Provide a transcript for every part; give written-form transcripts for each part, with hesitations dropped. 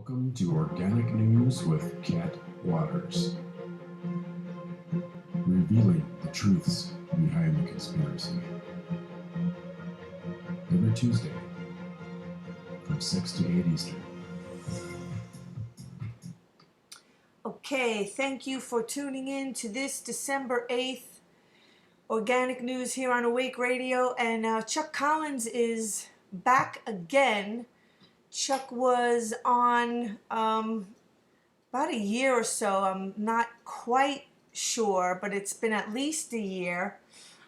Welcome to Organic News with Kat Waters, revealing the truths behind the conspiracy. Every Tuesday from 6 to 8 Eastern. Okay, thank you for tuning in to this December 8th Organic News here on Awake Radio. And Chuck Collins is back again. Chuck was on about a year or so. I'm not quite sure, but it's been at least a year.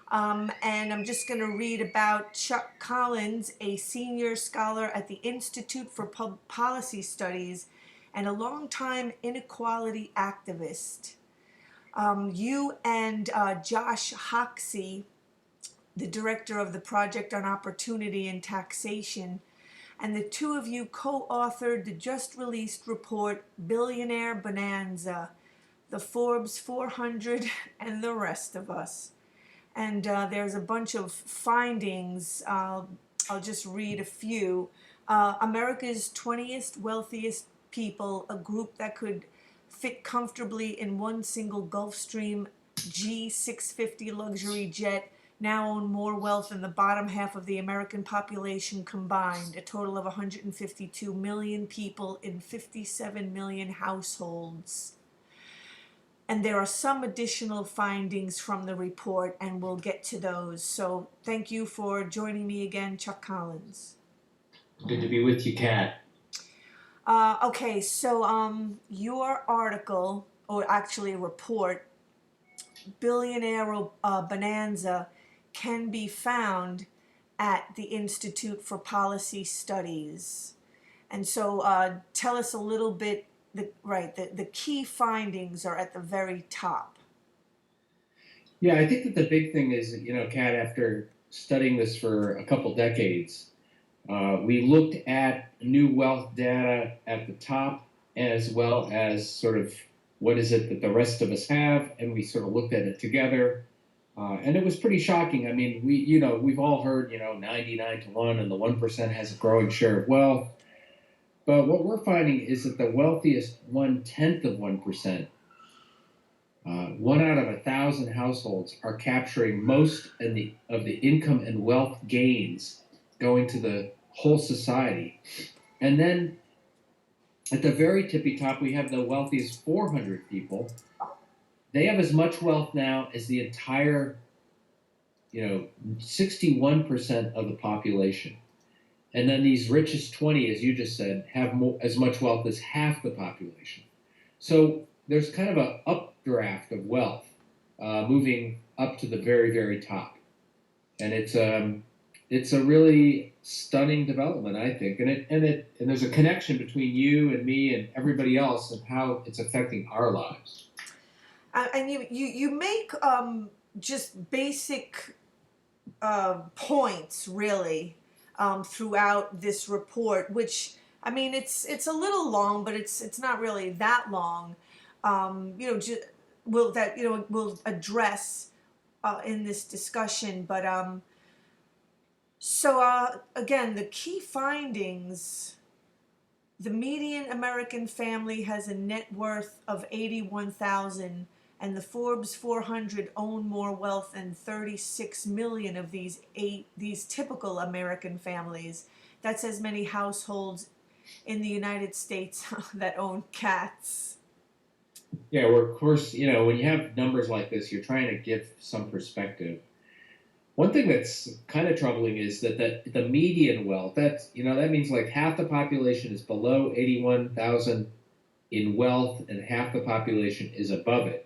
And I'm just going to read about Chuck Collins, a senior scholar at the Institute for Policy Studies and a longtime inequality activist. You and Josh Hoxie, the director of the Project on Opportunity and Taxation, and the two of you co-authored the just-released report, Billionaire Bonanza, the Forbes 400, and the rest of us. And there's a bunch of findings. I'll just read a few. America's 20th wealthiest people, a group that could fit comfortably in one single Gulfstream G650 luxury jet, now own more wealth than the bottom half of the American population combined, a total of 152 million people in 57 million households. And there are some additional findings from the report, and we'll get to those. So thank you for joining me again, Chuck Collins. Good to be with you, Kat. Okay, so your article, or actually a report, Billionaire Bonanza, can be found at the Institute for Policy Studies. And so tell us a little bit. The key findings are at the very top. Yeah, I think that the big thing is, Kat, after studying this for a couple decades, we looked at new wealth data at the top as well as sort of what is it that the rest of us have, and we sort of looked at it together. And it was pretty shocking. I mean, we've all heard, 99 to 1 and the 1% has a growing share of wealth. But what we're finding is that the wealthiest 1/10 of 1%, 1 out of 1,000 households, are capturing most of the income and wealth gains going to the whole society. And then at the very tippy top, we have the wealthiest 400 people. They have as much wealth now as the entire, 61% of the population. And then these richest 20, as you just said, have as much wealth as half the population. So there's kind of an updraft of wealth moving up to the very, very top. And it's a really stunning development, I think. And there's a connection between you and me and everybody else and how it's affecting our lives. And you make just basic points, really. Throughout this report, which, I mean, it's a little long, but it's not really that long. We'll address in this discussion. But again, the key findings: the median American family has a net worth of $81,000. And the Forbes 400 own more wealth than 36 million of these typical American families. That's as many households in the United States that own cats. Yeah, well, of course, when you have numbers like this, you're trying to give some perspective. One thing that's kind of troubling is that the median wealth, that means like half the population is below 81,000 in wealth and half the population is above it.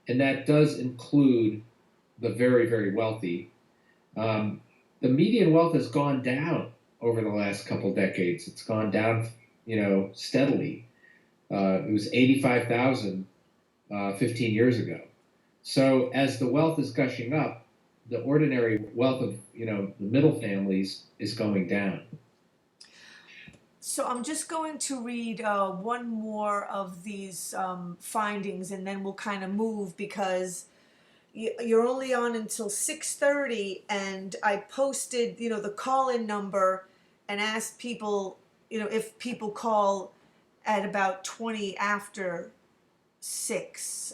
And that does include the very, very wealthy. The median wealth has gone down over the last couple decades. It's gone down, steadily. It was 85,000 15 years ago. So as the wealth is gushing up, the ordinary wealth of, the middle families is going down. So I'm just going to read one more of these findings, and then we'll kind of move, because you're only on until 6:30, and I posted, the call-in number and asked people, if people call at about 20 after 6.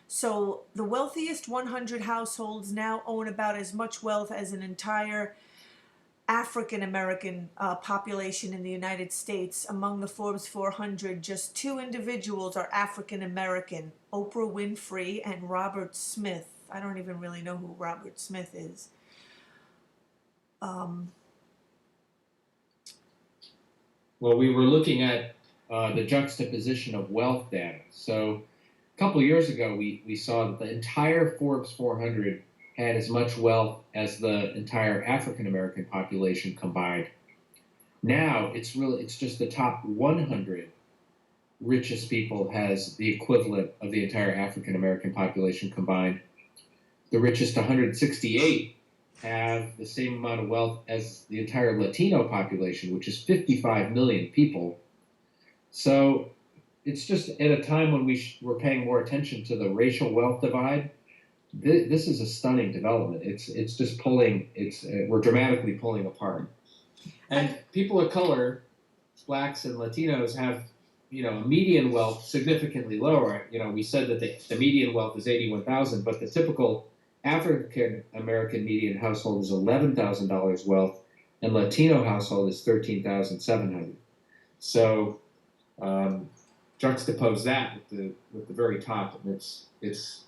So the wealthiest 100 households now own about as much wealth as an entire African American population in the United States. Among the Forbes 400, just 2 individuals are African American: Oprah Winfrey and Robert Smith. I don't even really know who Robert Smith is. Well, we were looking at the juxtaposition of wealth data. So a couple of years ago, we saw that the entire Forbes 400 had as much wealth as the entire African American population combined. Now it's just the top 100 richest people has the equivalent of the entire African American population combined. The richest 168 have the same amount of wealth as the entire Latino population, which is 55 million people. So it's just at a time when we're paying more attention to the racial wealth divide. This is a stunning development. It's just we're dramatically pulling apart. And people of color, blacks and Latinos, have a median wealth significantly lower. We said that the median wealth is $81,000, but the typical African American median household is $11,000 wealth, and Latino household is $13,700. So juxtapose that with the very top, and it's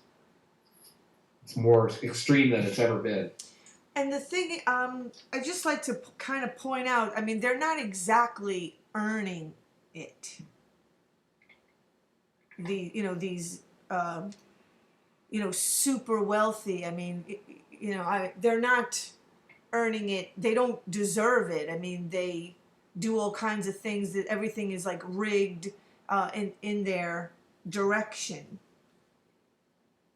more extreme than it's ever been. And the thing, I just like to kind of point out, I mean, they're not exactly earning it. These super wealthy. I mean, they're not earning it. They don't deserve it. I mean, they do all kinds of things that everything is like rigged in their direction.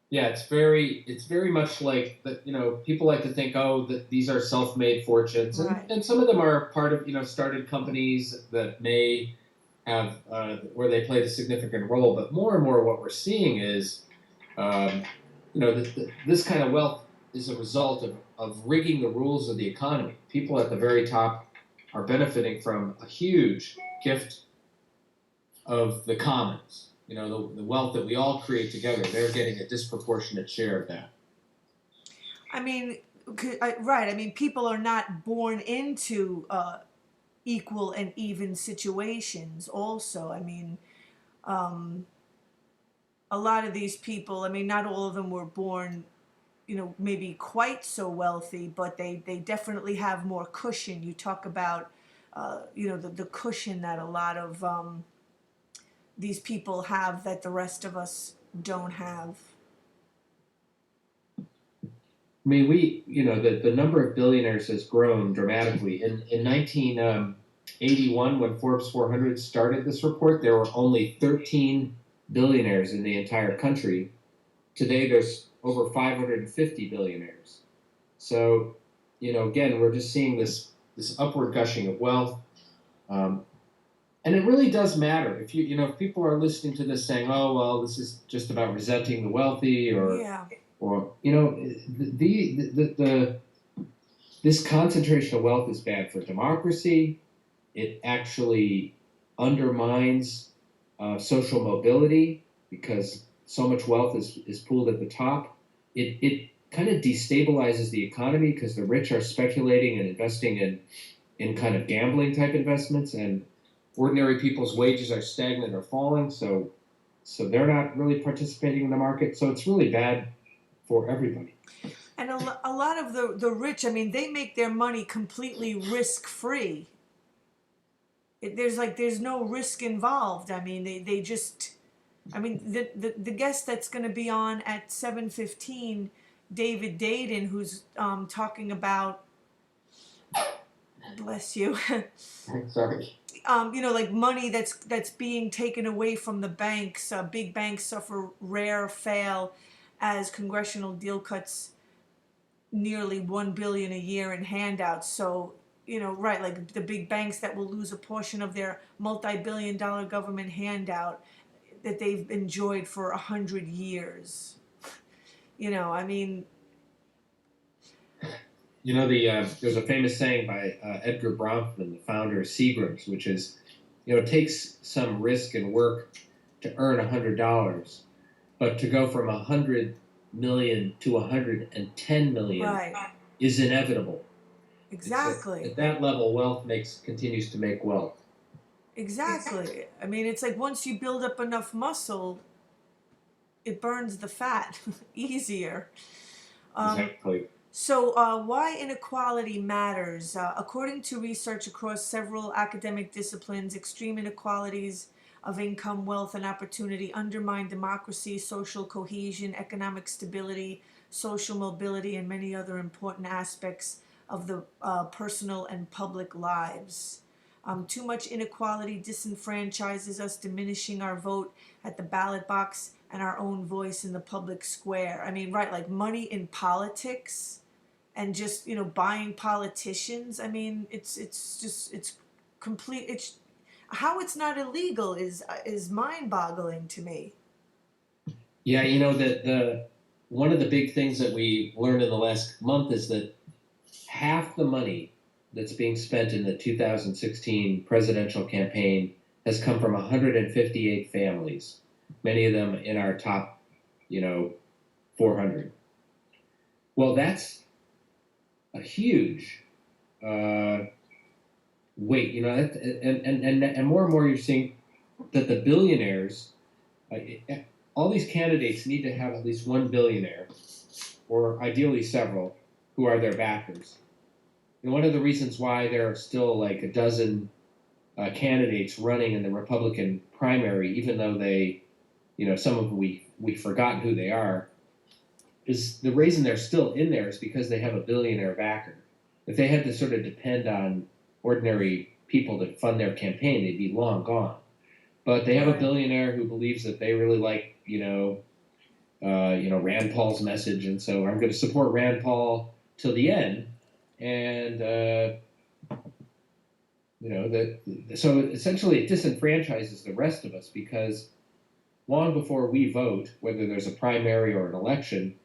Yeah, it's very much like that. People like to think, oh, that these are self-made fortunes, Right. and some of them are part of started companies that may have where they played a significant role. But more and more, what we're seeing is, this kind of wealth is a result of rigging the rules of the economy. People at the very top are benefiting from a huge gift of the commons. The wealth that we all create together. They're getting a disproportionate share of that. I mean, right. I mean, people are not born into equal and even situations also. I mean, a lot of these people, I mean, not all of them were born, maybe quite so wealthy, but they definitely have more cushion. You talk about, the cushion that a lot of these people have that the rest of us don't have. I mean, the number of billionaires has grown dramatically. In 1981, when Forbes 400 started this report, there were only 13 billionaires in the entire country. Today, there's over 550 billionaires. So, again, we're just seeing this upward gushing of wealth. And it really does matter if if people are listening to this saying, "Oh, well, this is just about resenting the wealthy," or this concentration of wealth is bad for democracy. It actually undermines social mobility because so much wealth is pooled at the top. It kind of destabilizes the economy because the rich are speculating and investing in kind of gambling type investments, and ordinary people's wages are stagnant or falling, so they're not really participating in the market. So it's really bad for everybody. And a lot of the rich, I mean, they make their money completely risk-free. There's no risk involved. I mean, they just, I mean, the guest that's going to be on at 7:15, David Dayden, who's talking about, bless you. Sorry. Like money that's being taken away from the banks. Big banks suffer rare fail as congressional deal cuts nearly $1 billion a year in handouts. So, right, like the big banks that will lose a portion of their multi-billion-dollar government handout that they've enjoyed for 100 years. I mean. There's a famous saying by Edgar Bronfman, the founder of Seagram's, which is, it takes some risk and work to earn $100, but to go from 100 million to 110 million Right. is inevitable. Exactly. At that level, wealth continues to make wealth. Exactly. I mean, it's like once you build up enough muscle, it burns the fat easier. Exactly. So, why inequality matters? According to research across several academic disciplines, extreme inequalities of income, wealth, and opportunity undermine democracy, social cohesion, economic stability, social mobility, and many other important aspects of the personal and public lives. Too much inequality disenfranchises us, diminishing our vote at the ballot box and our own voice in the public square. I mean, right, like money in politics and just buying politicians. I mean, it's complete. It's how it's not illegal is mind-boggling to me. Yeah, that the one of the big things that we learned in the last month is that half the money that's being spent in the 2016 presidential campaign has come from 158 families, many of them in our top, 400. Well, that's a huge weight, and more and more you're seeing that the billionaires, all these candidates need to have at least one billionaire, or ideally several, who are their backers. And one of the reasons why there are still like a dozen candidates running in the Republican primary, even though they, some of them we've forgotten who they are, is the reason they're still in there is because they have a billionaire backer. If they had to sort of depend on ordinary people to fund their campaign, they'd be long gone. But they have a billionaire who believes that they really like, Rand Paul's message, and so I'm going to support Rand Paul till the end. And so essentially it disenfranchises the rest of us because long before we vote, whether there's a primary or an election,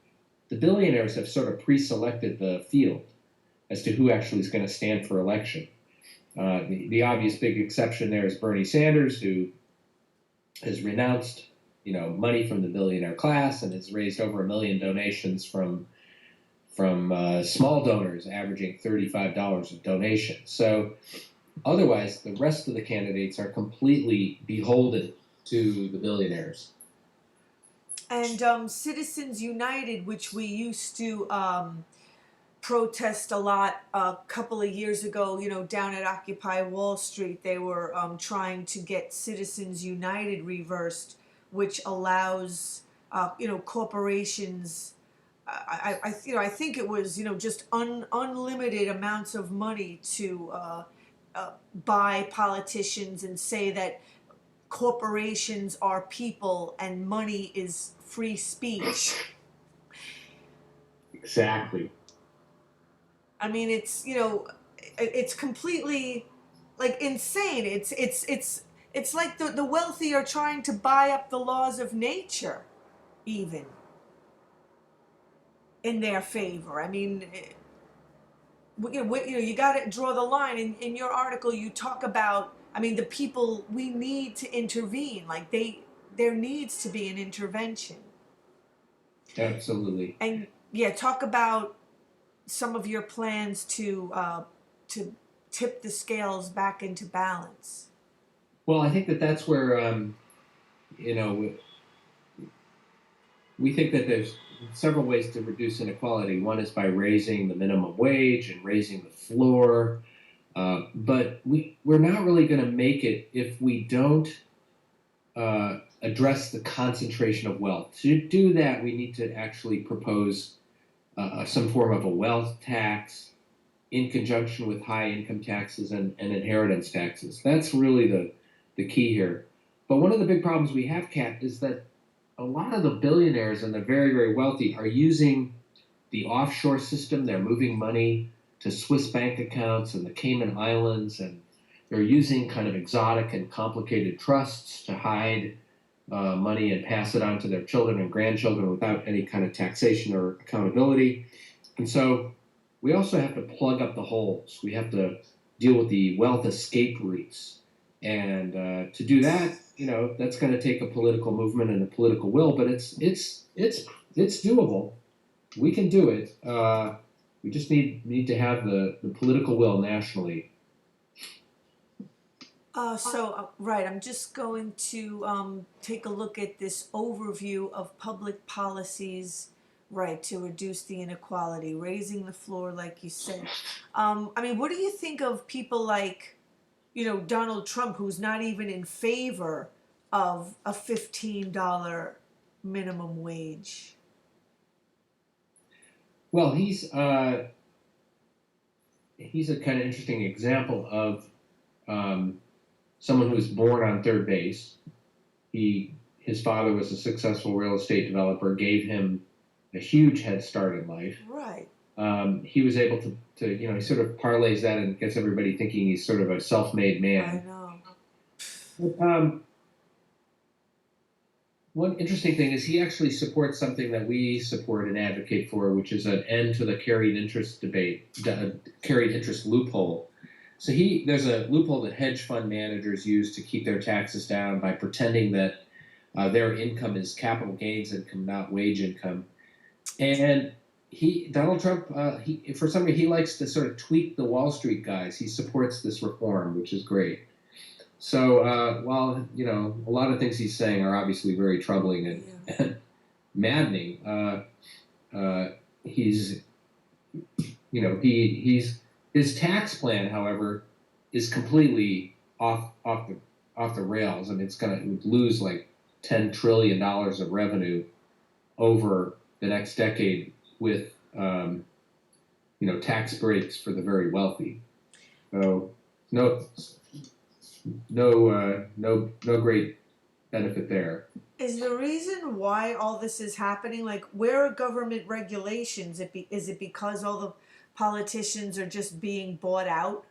the billionaires have sort of pre-selected the field as to who actually is going to stand for election. The obvious big exception there is Bernie Sanders, who has renounced, money from the billionaire class and has raised over 1 million donations from small donors, averaging $35 a donation. So otherwise, the rest of the candidates are completely beholden to the billionaires. And Citizens United, which we used to protest a lot a couple of years ago, down at Occupy Wall Street, they were trying to get Citizens United reversed, which allows, corporations. I think it was, just unlimited amounts of money to buy politicians and say that corporations are people and money is free speech. Exactly. I mean, it's completely like insane. It's like the wealthy are trying to buy up the laws of nature, even in their favor. I mean, you got to draw the line. In your article, you talk about, I mean, the people we need to intervene. Like there needs to be an intervention. Absolutely. And yeah, talk about some of your plans to tip the scales back into balance. Well, I think that's where we think that there's several ways to reduce inequality. One is by raising the minimum wage and raising the floor. But we're not really going to make it if we don't address the concentration of wealth. To do that, we need to actually propose some form of a wealth tax in conjunction with high income taxes and inheritance taxes. That's really the key here. But one of the big problems we have, Kat, is that a lot of the billionaires and the very, very wealthy are using the offshore system. They're moving money to Swiss bank accounts and the Cayman Islands, and they're using kind of exotic and complicated trusts to hide money and pass it on to their children and grandchildren without any kind of taxation or accountability. And so we also have to plug up the holes. We have to deal with the wealth escape routes. And to do that, that's going to take a political movement and a political will, but it's doable. We can do it. We just need to have the political will nationally. Right, I'm just going to take a look at this overview of public policies, right, to reduce the inequality, raising the floor, like you said. I mean, what do you think of people like, Donald Trump, who's not even in favor of a $15 minimum wage? Well, he's a kind of interesting example of someone who was born on third base. His father was a successful real estate developer, gave him a huge head start in life. Right. He was able to he sort of parlays that and gets everybody thinking he's sort of a self-made man. I know. One interesting thing is he actually supports something that we support and advocate for, which is an end to the carried interest carried interest loophole. So there's a loophole that hedge fund managers use to keep their taxes down by pretending that their income is capital gains income, not wage income. And Donald Trump, for some reason, he likes to sort of tweak the Wall Street guys. He supports this reform, which is great. So while a lot of things he's saying are obviously very troubling and maddening, he's his tax plan, however, is completely off the rails, and it's going to lose like $10 trillion of revenue over the next decade with tax breaks for the very wealthy. So no great benefit there. Is the reason why all this is happening, like, where are government regulations? Is it because all the politicians are just being bought out?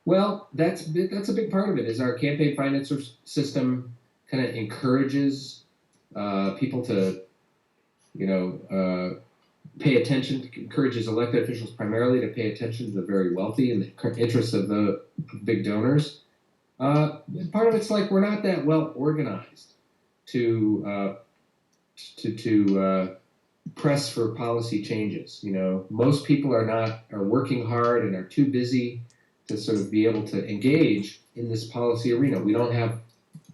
Well, that's a big part of it. Is our campaign finance system kind of encourages people to pay attention, encourages elected officials primarily to pay attention to the very wealthy and the interests of the big donors. Part of it's like we're not that well organized to press for policy changes. Most people are working hard and are too busy to sort of be able to engage in this policy arena. We don't have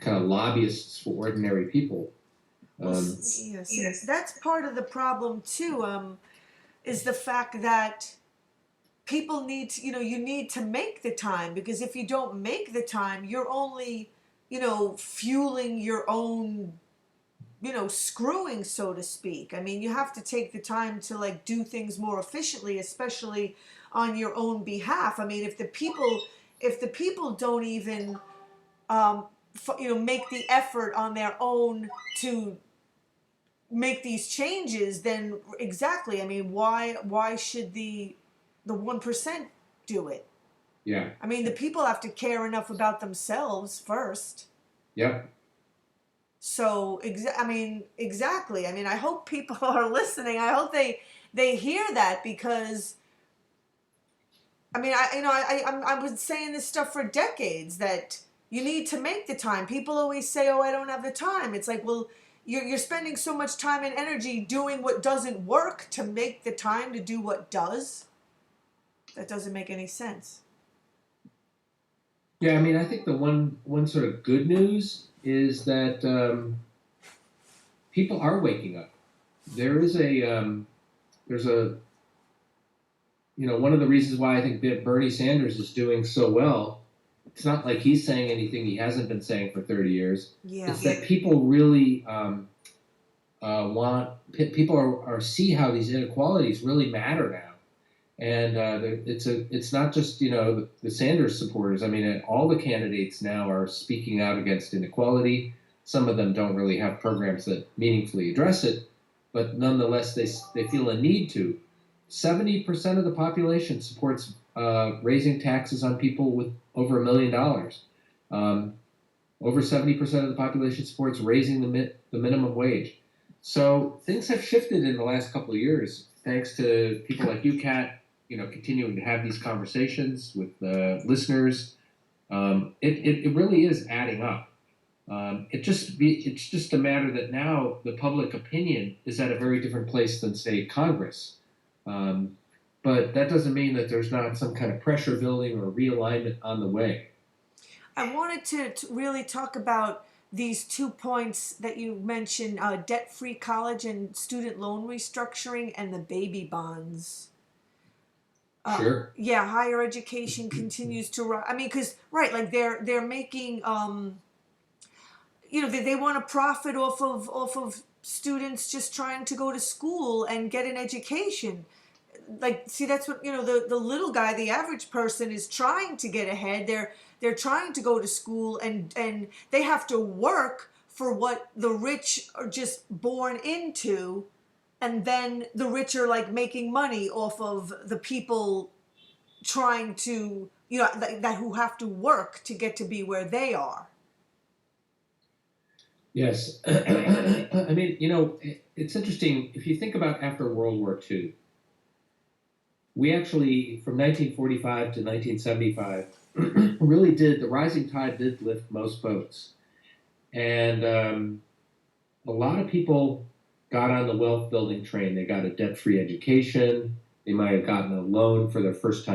kind of lobbyists for ordinary people. Yes, that's part of the problem too. Is the fact that people need to, you need to make the time, because if you don't make the time, you're only, fueling your own, screwing, so to speak. I mean, you have to take the time to like do things more efficiently, especially on your own behalf. I mean, if the people don't even, make the effort on their own to make these changes, then exactly, I mean, why should the 1% do it? Yeah. I mean, the people have to care enough about themselves first. Yep. So, exactly. I mean, I hope people are listening. I hope they hear that, because I mean, I was saying this stuff for decades, that you need to make the time. People always say, "Oh, I don't have the time." It's like, well, you're spending so much time and energy doing what doesn't work to make the time to do what does. That doesn't make any sense. Yeah, I mean, I think the one sort of good news is that people are waking up. There's one of the reasons why I think that Bernie Sanders is doing so well. It's not like he's saying anything he hasn't been saying for 30 years. Yeah. It's that people really see how these inequalities really matter now. And it's not just the Sanders supporters. I mean, all the candidates now are speaking out against inequality. Some of them don't really have programs that meaningfully address it, but nonetheless they feel a need to. 70% of the population supports raising taxes on people with over $1 million. Over 70% of the population supports raising the minimum wage. So things have shifted in the last couple of years, thanks to people like you, Kat, continuing to have these conversations with listeners, It really is adding up. It's just a matter that now the public opinion is at a very different place than, say, Congress. Um, but that doesn't mean that there's not some kind of pressure building or realignment on the way. I wanted to really talk about these 2 points that you mentioned, debt-free college and student loan restructuring and the baby bonds. Sure. Yeah, higher education continues to rise. I mean, because, right, like they're making, they want to profit off of students just trying to go to school and get an education. Like, see, that's what, the little guy, the average person, is trying to get ahead. They're trying to go to school, and they have to work for what the rich are just born into, and then the rich are like making money off of the people trying to, that who have to work to get to be where they are. Yes. I mean, it's interesting. If you think about after World War II, we actually, from 1945 to 1975, really did, the rising tide did lift most boats. And a lot of people got on the wealth building train. They got a debt-free education. They might have gotten a loan for their first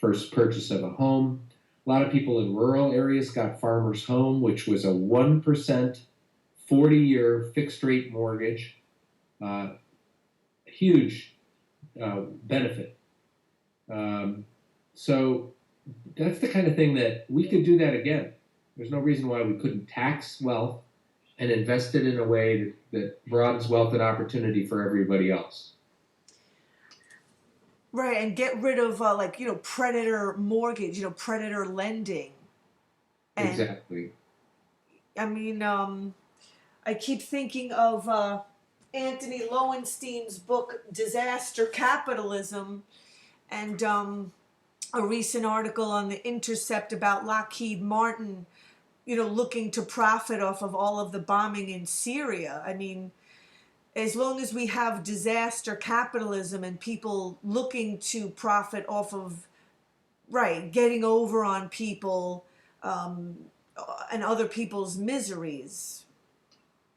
purchase of a home. A lot of people in rural areas got Farmer's Home, which was a 1%, 40-year fixed rate mortgage. Huge benefit. So that's the kind of thing that we could do that again. There's no reason why we couldn't tax wealth and invest it in a way that broadens wealth and opportunity for everybody else. Right, and get rid of predator mortgage, predator lending. And Exactly. I mean, I keep thinking of Anthony Lowenstein's book Disaster Capitalism, and a recent article on the Intercept about Lockheed Martin, looking to profit off of all of the bombing in Syria. I mean, as long as we have disaster capitalism and people looking to profit off of, right, getting over on people, and other people's miseries.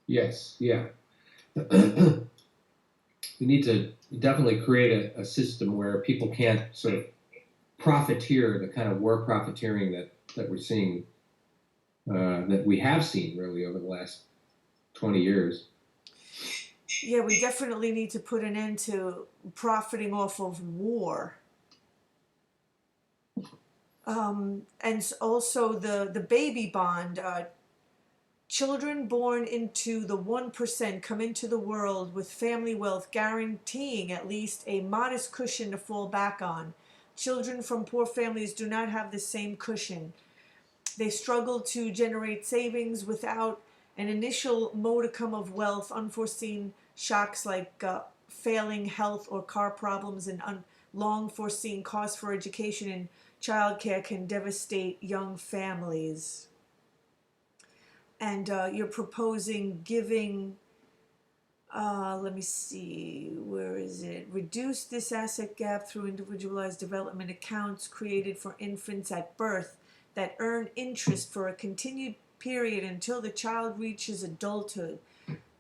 Yes, yeah. We need to definitely create a system where people can't sort of profiteer the kind of war profiteering that we're seeing, that we have seen really over the last 20 years. Yeah, we definitely need to put an end to profiting off of war. And also the baby bond. Children born into the 1% come into the world with family wealth guaranteeing at least a modest cushion to fall back on. Children from poor families do not have the same cushion. They struggle to generate savings without an initial modicum of wealth. Unforeseen shocks like failing health or car problems and long foreseen costs for education and childcare can devastate young families. And you're proposing giving, let me see, where is it? Reduce this asset gap through individualized development accounts created for infants at birth that earn interest for a continued period until the child reaches adulthood.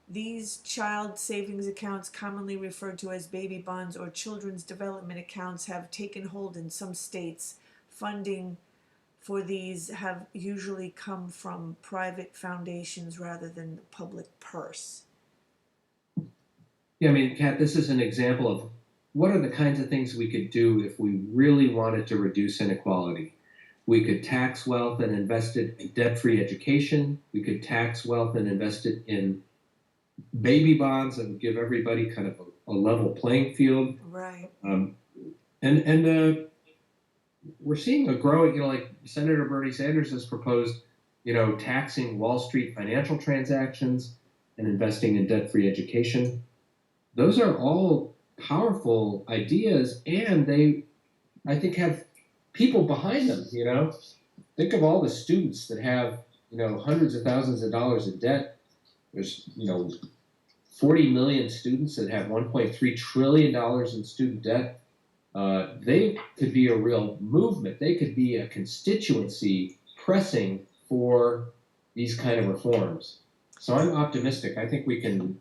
These child savings accounts, commonly referred to as baby bonds or children's development accounts, have taken hold in some states. Funding for these have usually come from private foundations rather than the public purse. Yeah, I mean, Kat, this is an example of what are the kinds of things we could do if we really wanted to reduce inequality. We could tax wealth and invest it in debt-free education. We could tax wealth and invest it in baby bonds that would give everybody kind of a level playing field. Right. And we're seeing a growing, like Senator Bernie Sanders has proposed, taxing Wall Street financial transactions and investing in debt-free education. Those are all powerful ideas, and they, I think, have people behind them. Think of all the students that have, hundreds of thousands of dollars in debt. There's, 40 million students that have $1.3 trillion in student debt. they could be a real movement. They could be a constituency pressing for these kind of reforms. So I'm optimistic. I think we can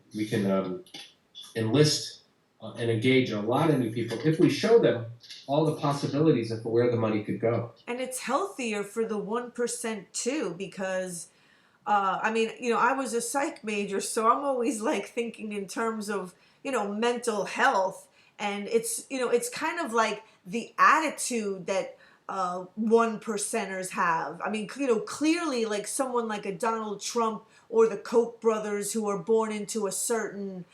enlist and engage a lot of new people if we show them all the possibilities of where the money could go. And it's healthier for the 1% too, because I mean, I was a psych major, so I'm always like thinking in terms of, mental health. And it's kind of like the attitude that one percenters have. I mean, clearly like someone like a Donald Trump or the Koch brothers who are born into a certain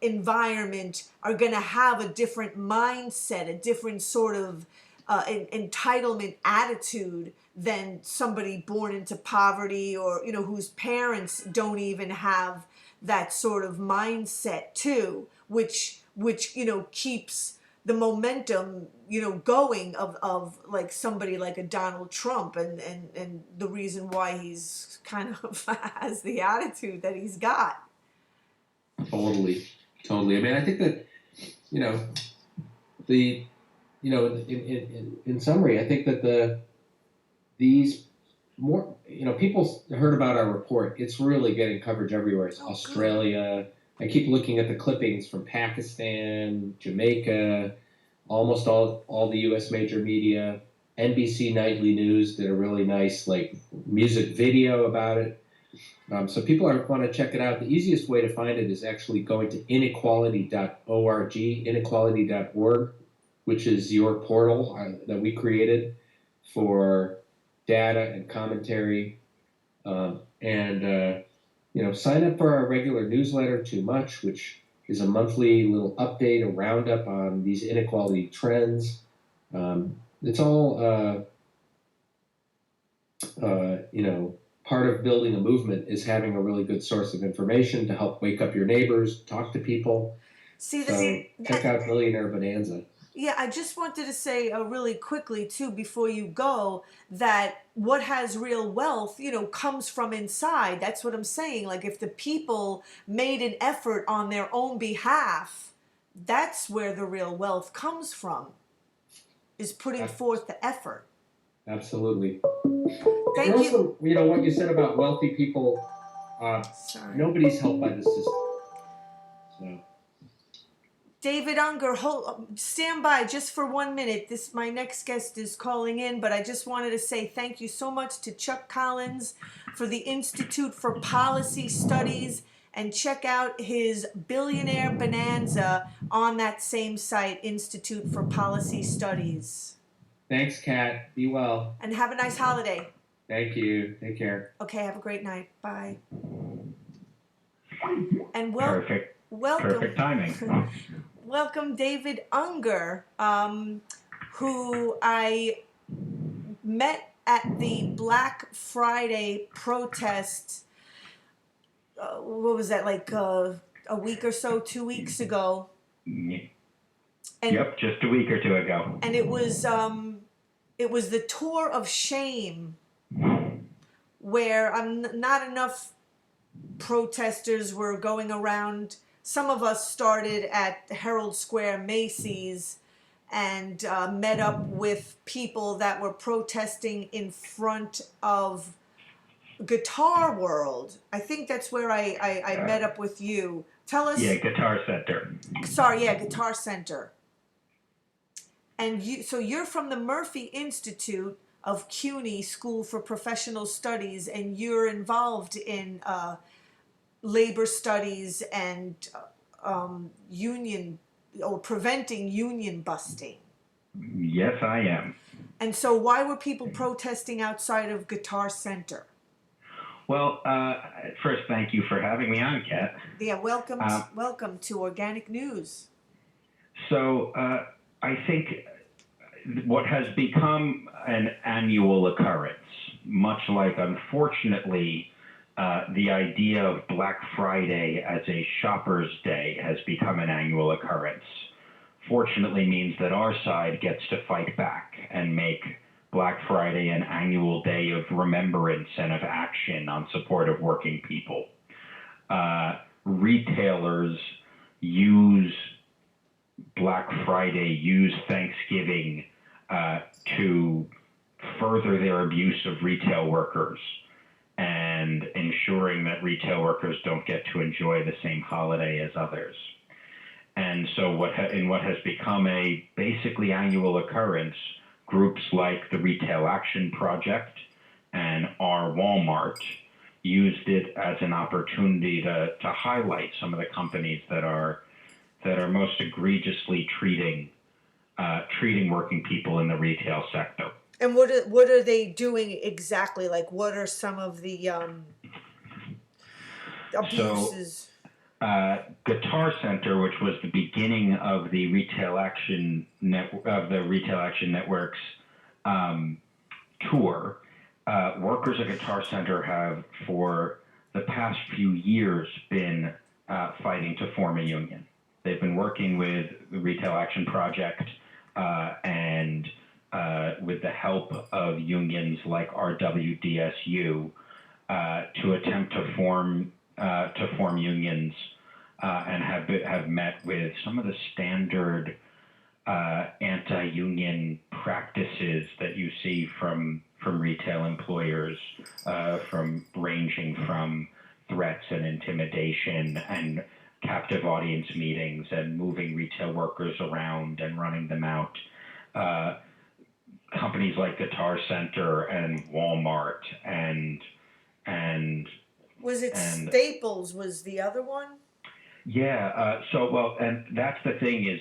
environment are going to have a different mindset, a different sort of entitlement attitude than somebody born into poverty, or whose parents don't even have that sort of mindset too, which keeps the momentum going of like somebody like a Donald Trump, and the reason why he's kind of has the attitude that he's got. Totally. I mean, I think that in summary, I think that these more people heard about our report. It's really getting coverage everywhere. It's Australia. Good. I keep looking at the clippings from Pakistan, Jamaica, almost all the U.S. major media. NBC Nightly News did a really nice music video about it. So people want to check it out. The easiest way to find it is actually going to inequality.org, inequality.org, which is your portal that we created for data and commentary. Sign up for our regular newsletter, Too Much, which is a monthly little update, a roundup on these inequality trends. It's all, part of building a movement is having a really good source of information to help wake up your neighbors, talk to people. Check out Billionaire Bonanza. Yeah, I just wanted to say really quickly too, before you go, that what has real wealth, comes from inside. That's what I'm saying. Like if the people made an effort on their own behalf, that's where the real wealth comes from, is putting forth the effort. Absolutely. Thank also, what you said about wealthy people, nobody's helped by the system. So. David Unger, stand by just for 1 minute. My next guest is calling in, but I just wanted to say thank you so much to Chuck Collins for the Institute for Policy Studies, and check out his Billionaire Bonanza on that same site, Institute for Policy Studies. Thanks, Kat. Be well. And have a nice holiday. Thank you. Take care. Okay, have a great night. Bye. And welcome. Perfect timing. Welcome, David Unger, who I met at the Black Friday protest. What was that, a week or so, 2 weeks ago? Yep, just a week or two ago. And it was the tour of shame, where not enough protesters were going around. Some of us started at Herald Square, Macy's, and met up with people that were protesting in front of Guitar World. I think that's where I met up with you. Tell us. Yeah, Guitar Center. Sorry, yeah, Guitar Center. And you're from the Murphy Institute of CUNY School for Professional Studies, and you're involved in labor studies and union, or preventing union busting. Yes, I am. And so why were people protesting outside of Guitar Center? Well, first, thank you for having me on, Kat. Yeah, welcome to Organic News. So I think what has become an annual occurrence, much like, unfortunately, the idea of Black Friday as a shopper's day has become an annual occurrence, fortunately means that our side gets to fight back and make Black Friday an annual day of remembrance and of action on support of working people. Retailers use Black Friday use Thanksgiving to further their abuse of retail workers and ensuring that retail workers don't get to enjoy the same holiday as others. And so in what has become a basically annual occurrence, groups like the Retail Action Project and our Walmart used it as an opportunity to highlight some of the companies that are most egregiously treating working people in the retail sector. And what are they doing exactly? Like, what are some of the abuses? Guitar Center, which was the beginning of the Retail Action Network's tour, workers at Guitar Center have for the past few years been fighting to form a union. They've been working with the Retail Action Project and with the help of unions like RWDSU to attempt to form unions and have met with some of the standard anti-union practices that you see from retail employers, ranging from threats and intimidation and captive audience meetings and moving retail workers around and running them out. Companies like Guitar Center and Walmart and Was it Staples was the other one? Yeah. And that's the thing is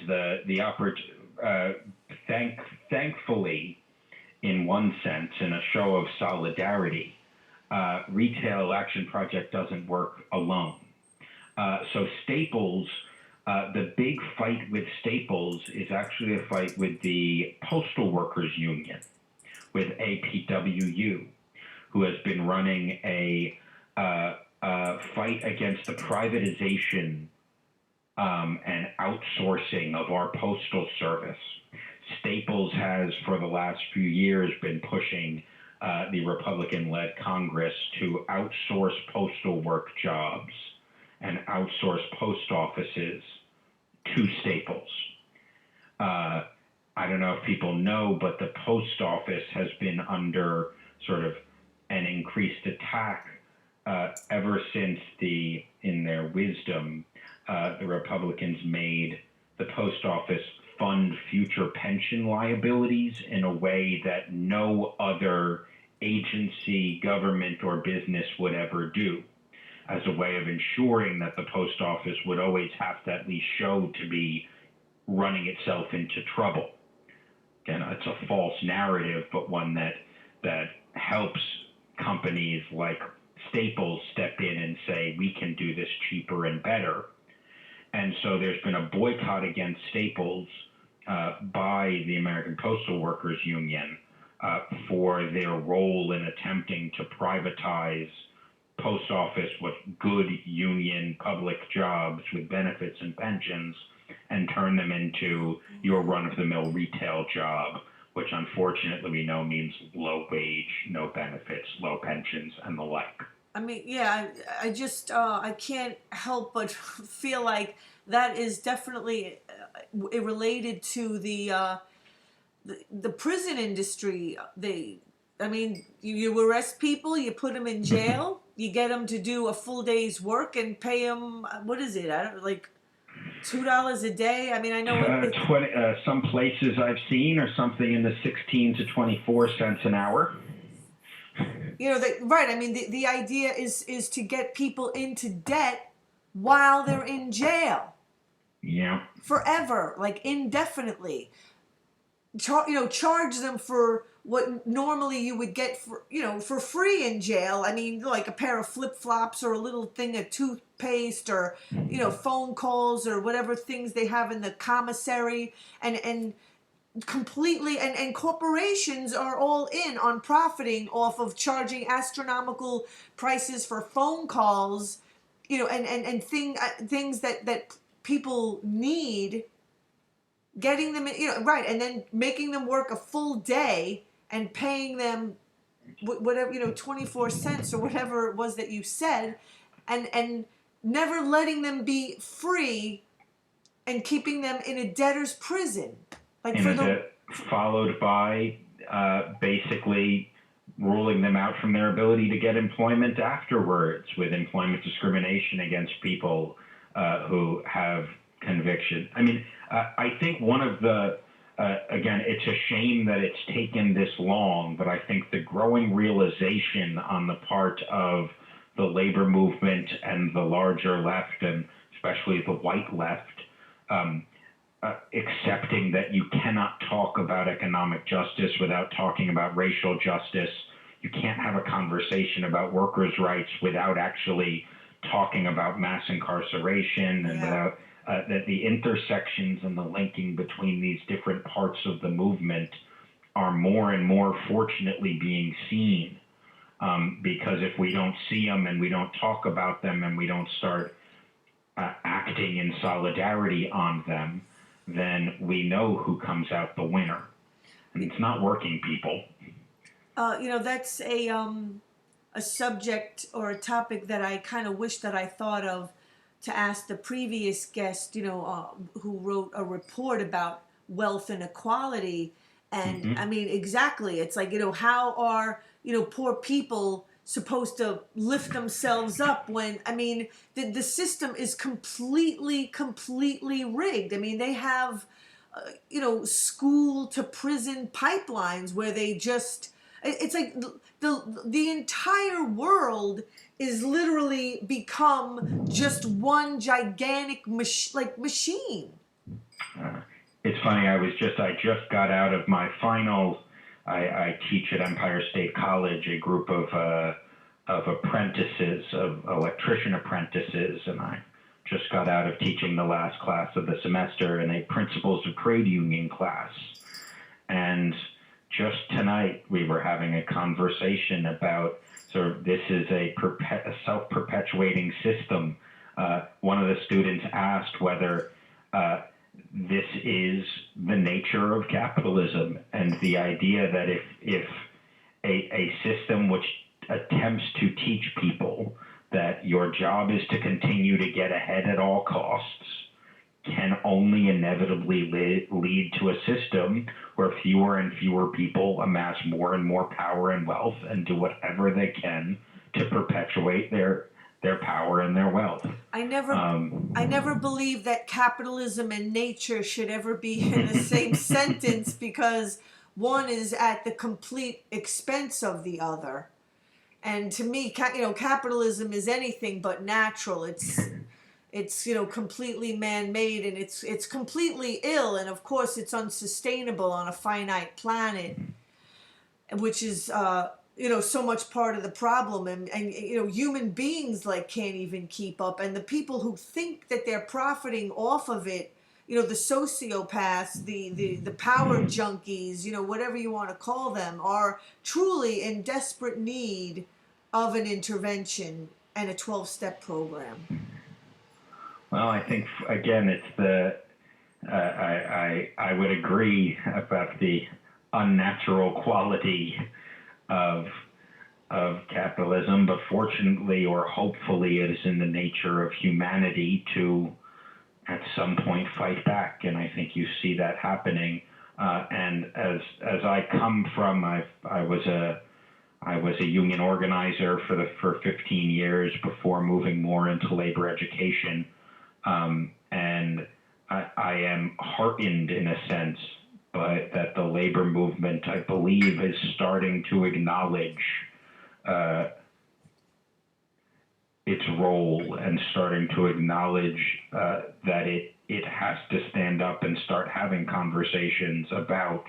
thankfully, in one sense, in a show of solidarity, Retail Action Project doesn't work alone. So Staples, the big fight with Staples is actually a fight with the Postal Workers Union, with APWU, who has been running a fight against the privatization and outsourcing of our postal service. Staples has, for the last few years, been pushing the Republican-led Congress to outsource postal work jobs and outsource post offices to Staples. I don't know if people know, but the post office has been under sort of an increased attack ever since in their wisdom, the Republicans made the post office fund future pension liabilities in a way that no other agency, government, or business would ever do, as a way of ensuring that the post office would always have to at least show to be running itself into trouble. Again, it's a false narrative, but one that helps companies like Staples step in and say, we can do this cheaper and better. And so there's been a boycott against Staples by the American Postal Workers Union for their role in attempting to privatize post office with good union public jobs with benefits and pensions and turn them into your run-of-the-mill retail job, which unfortunately we know means low wage, no benefits, low pensions, and the like. I mean, yeah, I just I can't help but feel like that is definitely related to the prison industry. You arrest people, you put them in jail, you get them to do a full day's work and pay them, what is it? I don't like $2 a day. I mean, I know 20. Some places I've seen are something in the 16 to 24 cents an hour. You know, right. I mean, the idea is to get people into debt while they're in jail. Yeah. Forever, like indefinitely. Charge them for what normally you would get for free in jail. I mean, like a pair of flip-flops or a little thing of toothpaste or, phone calls or whatever things they have in the commissary and completely and corporations are all in on profiting off of charging astronomical prices for phone calls, and things that people need, getting them right, and then making them work a full day and paying them whatever 24 cents or whatever it was that you said, and never letting them be free and keeping them in a debtor's prison. Like Followed by basically ruling them out from their ability to get employment afterwards, with employment discrimination against people who have conviction. I mean, I think one of the, again, it's a shame that it's taken this long, but I think the growing realization on the part of the labor movement and the larger left, and especially the white left, accepting that you cannot talk about economic justice without talking about racial justice. You can't have a conversation about workers' rights without actually talking about mass incarceration, and without that the intersections and the linking between these different parts of the movement are more and more fortunately being seen. Because if we don't see them and we don't talk about them and we don't start acting in solidarity on them, then we know who comes out the winner. And it's not working people. That's a subject or a topic that I kind of wish that I thought of to ask the previous guest, who wrote a report about wealth inequality. And I mean, exactly. It's like, how are, poor people supposed to lift themselves up when, I mean, the system is completely rigged. I mean, they have, school to prison pipelines where they just, it's like the entire world is literally become just one gigantic machine. It's funny. I just got out of my final. I teach at Empire State College, a group of apprentices, of electrician apprentices, and I just got out of teaching the last class of the semester in a Principles of Trade Union class. And just tonight we were having a conversation about this is a self-perpetuating system. One of the students asked whether this is the nature of capitalism, and the idea that if a system which attempts to teach people that your job is to continue to get ahead at all costs can only inevitably lead to a system where fewer and fewer people amass more and more power and wealth and do whatever they can to perpetuate their power and their wealth. I never believed that capitalism and nature should ever be in the same sentence, because one is at the complete expense of the other. And to me, capitalism is anything but natural. It's completely man-made, and it's completely ill, and of course it's unsustainable on a finite planet, which is so much part of the problem. And human beings can't even keep up, and the people who think that they're profiting off of it, the sociopaths, the power junkies, whatever you want to call them, are truly in desperate need of an intervention and a 12-step program. Well, I think, again, it's I would agree about the unnatural quality of capitalism, but fortunately or hopefully it is in the nature of humanity to at some point fight back, and I think you see that happening. And as I come from, I was a union organizer for 15 years before moving more into labor education. And I am heartened in a sense, but that the labor movement, I believe, is starting to acknowledge its role, and starting to acknowledge that it has to stand up and start having conversations about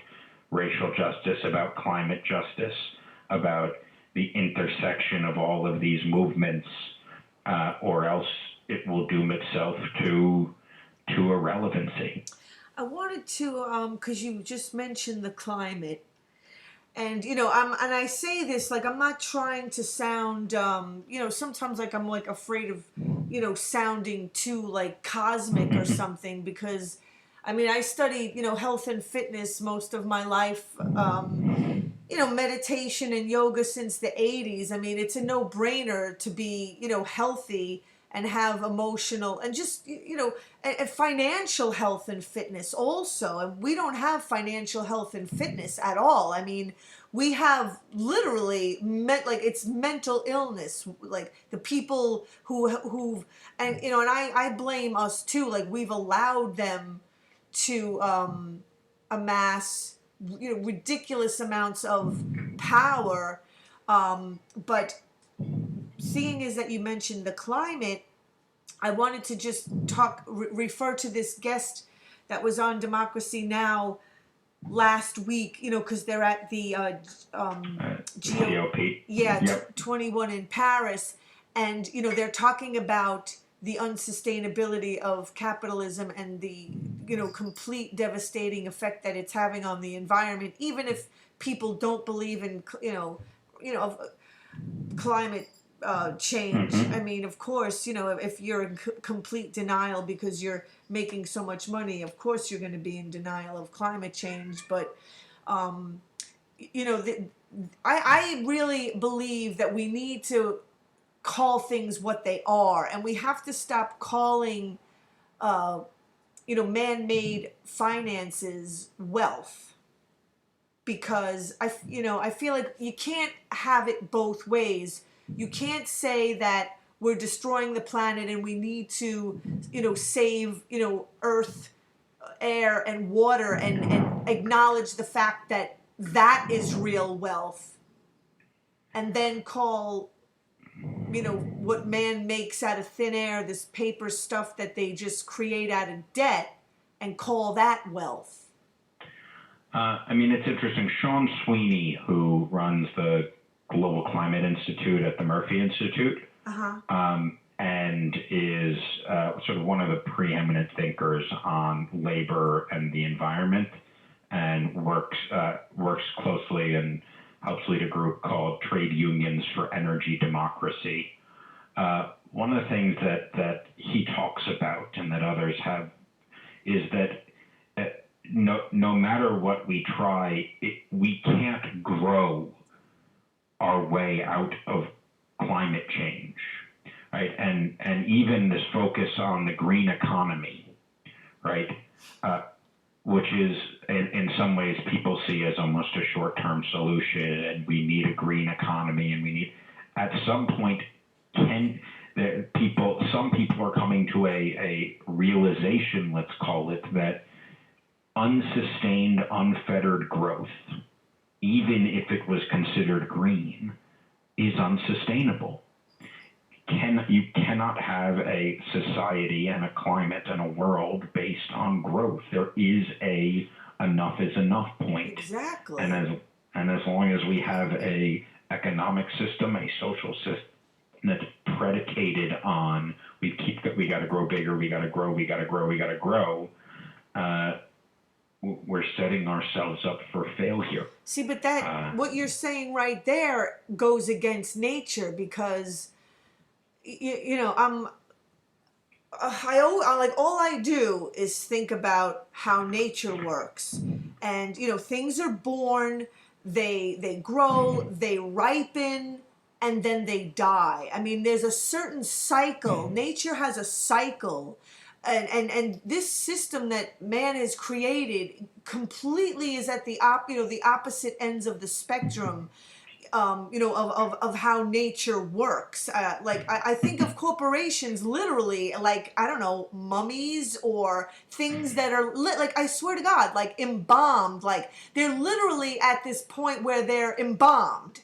racial justice, about climate justice, about the intersection of all of these movements, or else it will doom itself to irrelevancy. I wanted to, because you just mentioned the climate, and I say this I'm not trying to sound, sometimes I'm afraid of, sounding too cosmic or something, because I studied health and fitness most of my life, meditation and yoga since the 80s. It's a no-brainer to be healthy and have emotional and just, and financial health and fitness also. And we don't have financial health and fitness at all. I mean, we have literally it's mental illness, like the people who and I blame us too. Like, we've allowed them to amass ridiculous amounts of power, but seeing as that you mentioned the climate, I wanted to just refer to this guest that was on Democracy Now! Last week, because they're at the GOP. Yeah, Yep. 21 in Paris, and they're talking about the unsustainability of capitalism and the complete devastating effect that it's having on the environment, even if people don't believe in climate change. Mhm. I mean, of course, if you're in complete denial because you're making so much money, of course you're going to be in denial of climate change. But I really believe that we need to call things what they are, and we have to stop calling man-made finances wealth, because I feel like you can't have it both ways. You can't say that we're destroying the planet and we need to save earth, air, and water, and acknowledge the fact that that is real wealth, and then call what man makes out of thin air, this paper stuff that they just create out of debt, and call that wealth. I mean, it's interesting. Sean Sweeney, who runs the Global Climate Institute at the Murphy Institute, and is sort of one of the preeminent thinkers on labor and the environment, and works closely and helps lead a group called Trade Unions for Energy Democracy. One of the things that he talks about, and that others have, is that no matter what we try, we can't grow our way out of climate change, right? And even this focus on the green economy, right? Which is in some ways people see as almost a short-term solution, and we need a green economy, and we need, at some point, some people are coming to a realization, let's call it, that unsustained, unfettered growth, even if it was considered green, is unsustainable. You cannot have a society and a climate and a world based on growth. There is a enough is enough point. Exactly. And as long as we have a economic system, a social system that's predicated on we got to grow bigger, we got to grow, we're setting ourselves up for failure. See, but that what you're saying right there goes against nature, because all I do is think about how nature works, and things are born, they grow, they ripen, and then they die. I mean, there's a certain cycle. Nature has a cycle. And this system that man has created completely is at the opposite ends of the spectrum, of how nature works. I think of corporations literally like, I don't know, mummies or things that are I swear to God, like embalmed. Like, they're literally at this point where they're embalmed,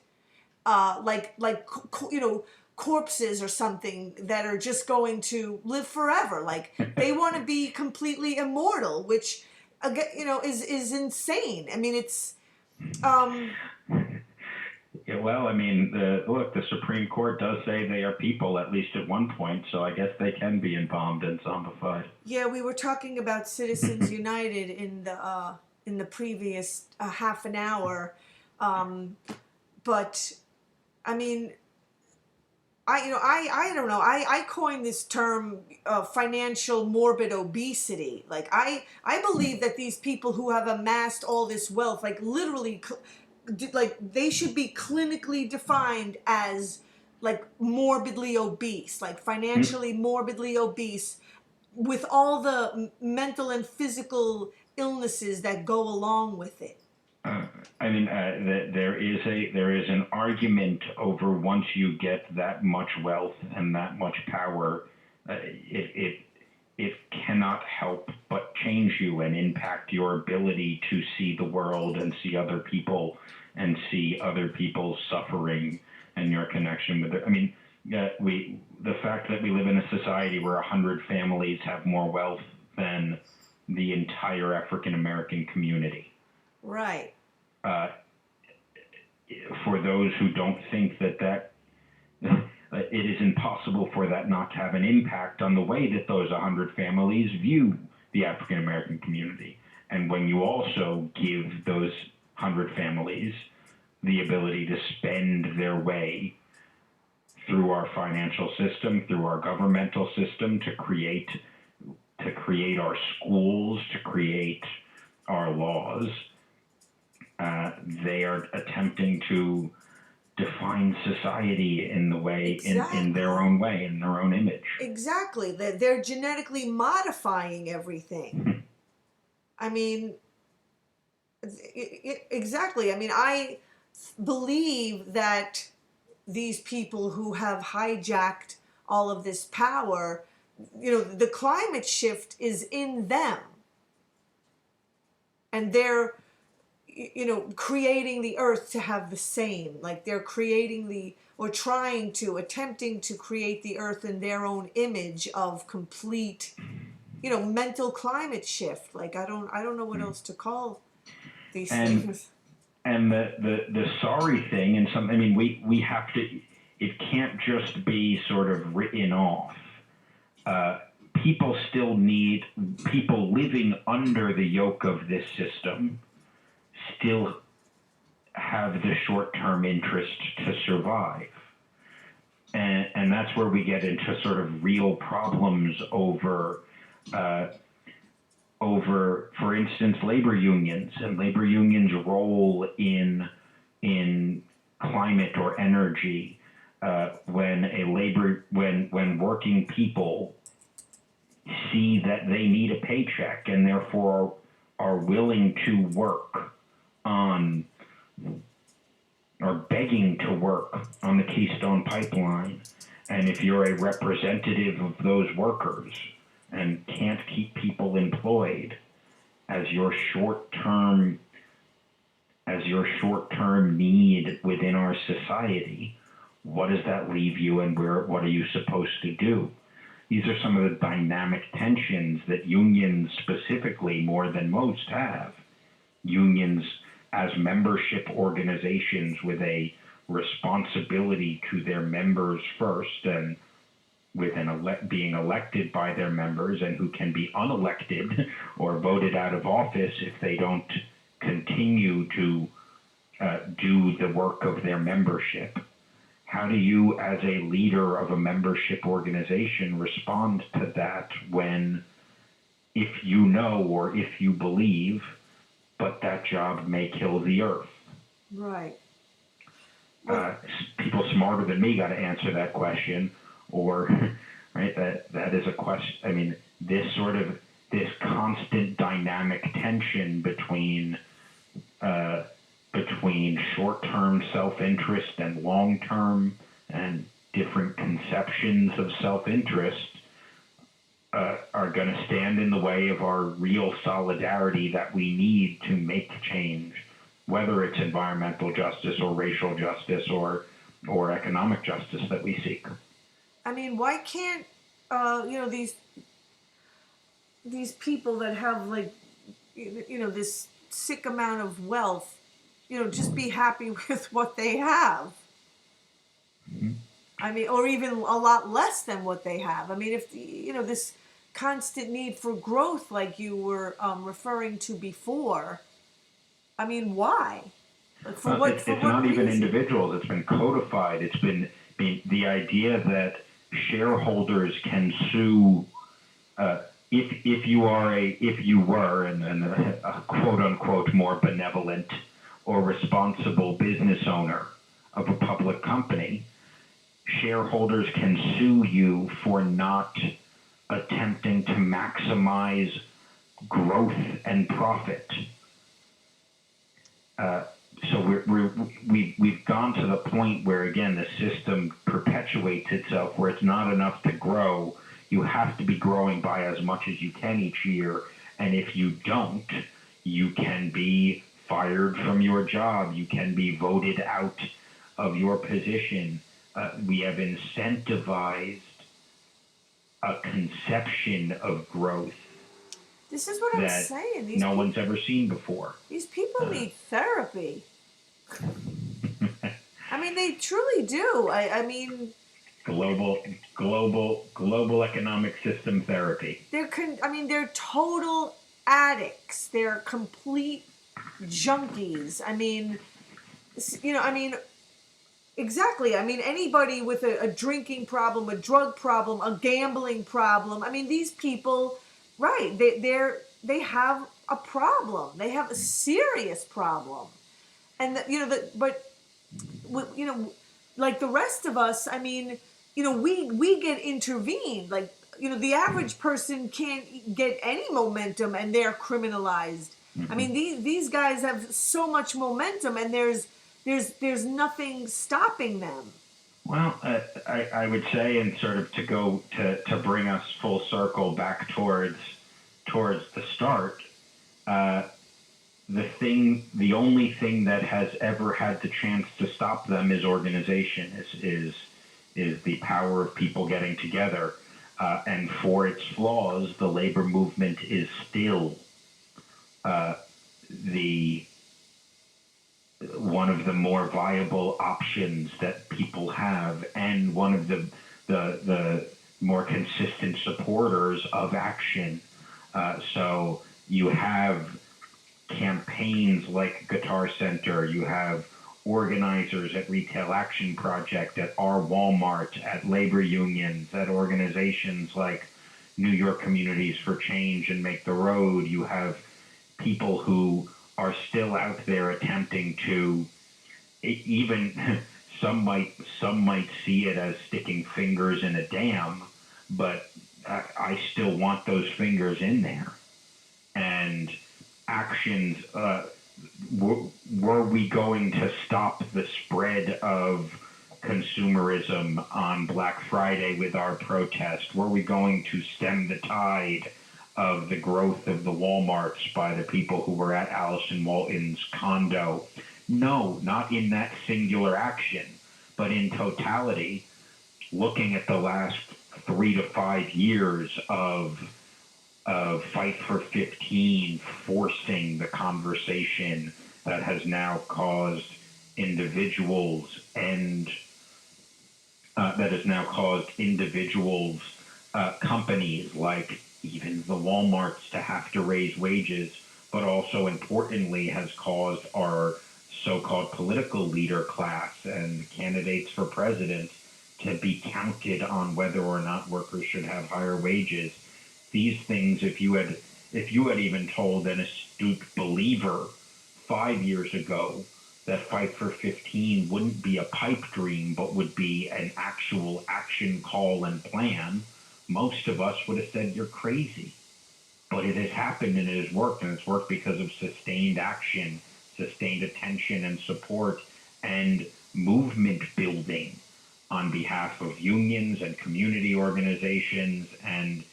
corpses or something that are just going to live forever. Like, they want to be completely immortal, which is insane. I mean, it's Yeah, well, I mean, the Supreme Court does say they are people, at least at one point, so I guess they can be embalmed and zombified. Yeah, we were talking about Citizens United in the previous half an hour, but I mean, I don't know. I coined this term financial morbid obesity. Like, I believe that these people who have amassed all this wealth, like literally, like they should be clinically defined as like morbidly obese, like financially morbidly obese, with all the mental and physical illnesses that go along with it. I mean, there is an argument over once you get that much wealth and that much power, it cannot help but change you and impact your ability to see the world and see other people and see other people's suffering and your connection with it. I mean, the fact that we live in a society where 100 families have more wealth than the entire African American community. Right. For those who don't think that it is impossible for that not to have an impact on the way that those 100 families view the African American community. And when you also give those 100 families the ability to spend their way through our financial system, through our governmental system, to create our schools, to create our laws, they are attempting to define society in the way, in their own way, in their own image. Exactly. They're genetically modifying everything. I mean, exactly. I mean, I believe that these people who have hijacked all of this power, the climate shift is in them. And they're, creating the earth to have the same. Like they're creating attempting to create the earth in their own image of complete, mental climate shift. Like I don't know what else to call these things. And the sorry thing, and I mean, we have to, it can't just be sort of written off. People living under the yoke of this system still have the short-term interest to survive. And that's where we get into sort of real problems over, for instance, labor unions and labor unions' role in climate or energy, when working people see that they need a paycheck and therefore are willing to work on, or begging to work on the Keystone Pipeline. And if you're a representative of those workers and can't keep people employed as your short-term need within our society, what does that leave you, and what are you supposed to do? These are some of the dynamic tensions that unions specifically, more than most, have. Unions as membership organizations with a responsibility to their members first, and with being elected by their members, and who can be unelected or voted out of office if they don't continue to do the work of their membership. How do you, as a leader of a membership organization, respond to that when, if you know or if you believe, but that job may kill the earth? Right. People smarter than me got to answer that question, or right, that is a question. I mean, this constant dynamic tension between short-term self-interest and long-term, and different conceptions of self-interest are going to stand in the way of our real solidarity that we need to make change, whether it's environmental justice or racial justice or economic justice that we seek. I mean, why can't these people that have this sick amount of wealth, just be happy with what they have? Mm-hmm. I mean, or even a lot less than what they have. I mean, if this constant need for growth, like you were referring to before, I mean, why? Like it's not even individuals. It's been codified. It's been the idea that shareholders can sue if you were a quote unquote more benevolent or responsible business owner of a public company. shareholders can sue you for not attempting to maximize growth and profit. So we've gone to the point where, again, the system perpetuates itself, where it's not enough to grow. You have to be growing by as much as you can each year, and if you don't, you can be fired from your job. You can be voted out of your position. We have incentivized a conception of growth This is what I'm that saying. no one's ever seen before. These people need therapy. I mean, they truly do. I mean, global economic system therapy. They're total addicts. They're complete junkies. I mean, exactly. I mean, anybody with a drinking problem, a drug problem, a gambling problem. I mean, these people, right? They have a problem. They have a serious problem, and like the rest of us. I mean, we get intervened. Like, the average person can't get any momentum, and they're criminalized. I mean, these guys have so much momentum, and there's nothing stopping them. Well, I would say, and sort of to bring us full circle back towards the start, the only thing that has ever had the chance to stop them is organization, is the power of people getting together, and for its flaws, the labor movement is still one of the more viable options that people have, and one of the more consistent supporters of action. So you have campaigns like Guitar Center, you have organizers at Retail Action Project, at our Walmart, at labor unions, at organizations like New York Communities for Change and Make the Road. You have people who are still out there attempting to, even some might see it as sticking fingers in a dam, but I still want those fingers in there. And actions, were we going to stop the spread of consumerism on Black Friday with our protest? Were we going to stem the tide of the growth of the Walmarts by the people who were at Allison Walton's condo? No, not in that singular action, but in totality, looking at the last 3 to 5 years of Fight for 15 forcing the conversation that has now caused individuals companies like even the Walmarts to have to raise wages, but also importantly has caused our so-called political leader class and candidates for president to be counted on whether or not workers should have higher wages. These things, if you had even told an astute believer 5 years ago that Fight for 15 wouldn't be a pipe dream, but would be an actual action call and plan, most of us would have said you're crazy. But it has happened and it has worked, and it's worked because of sustained action, sustained attention and support, and movement building on behalf of unions and community organizations and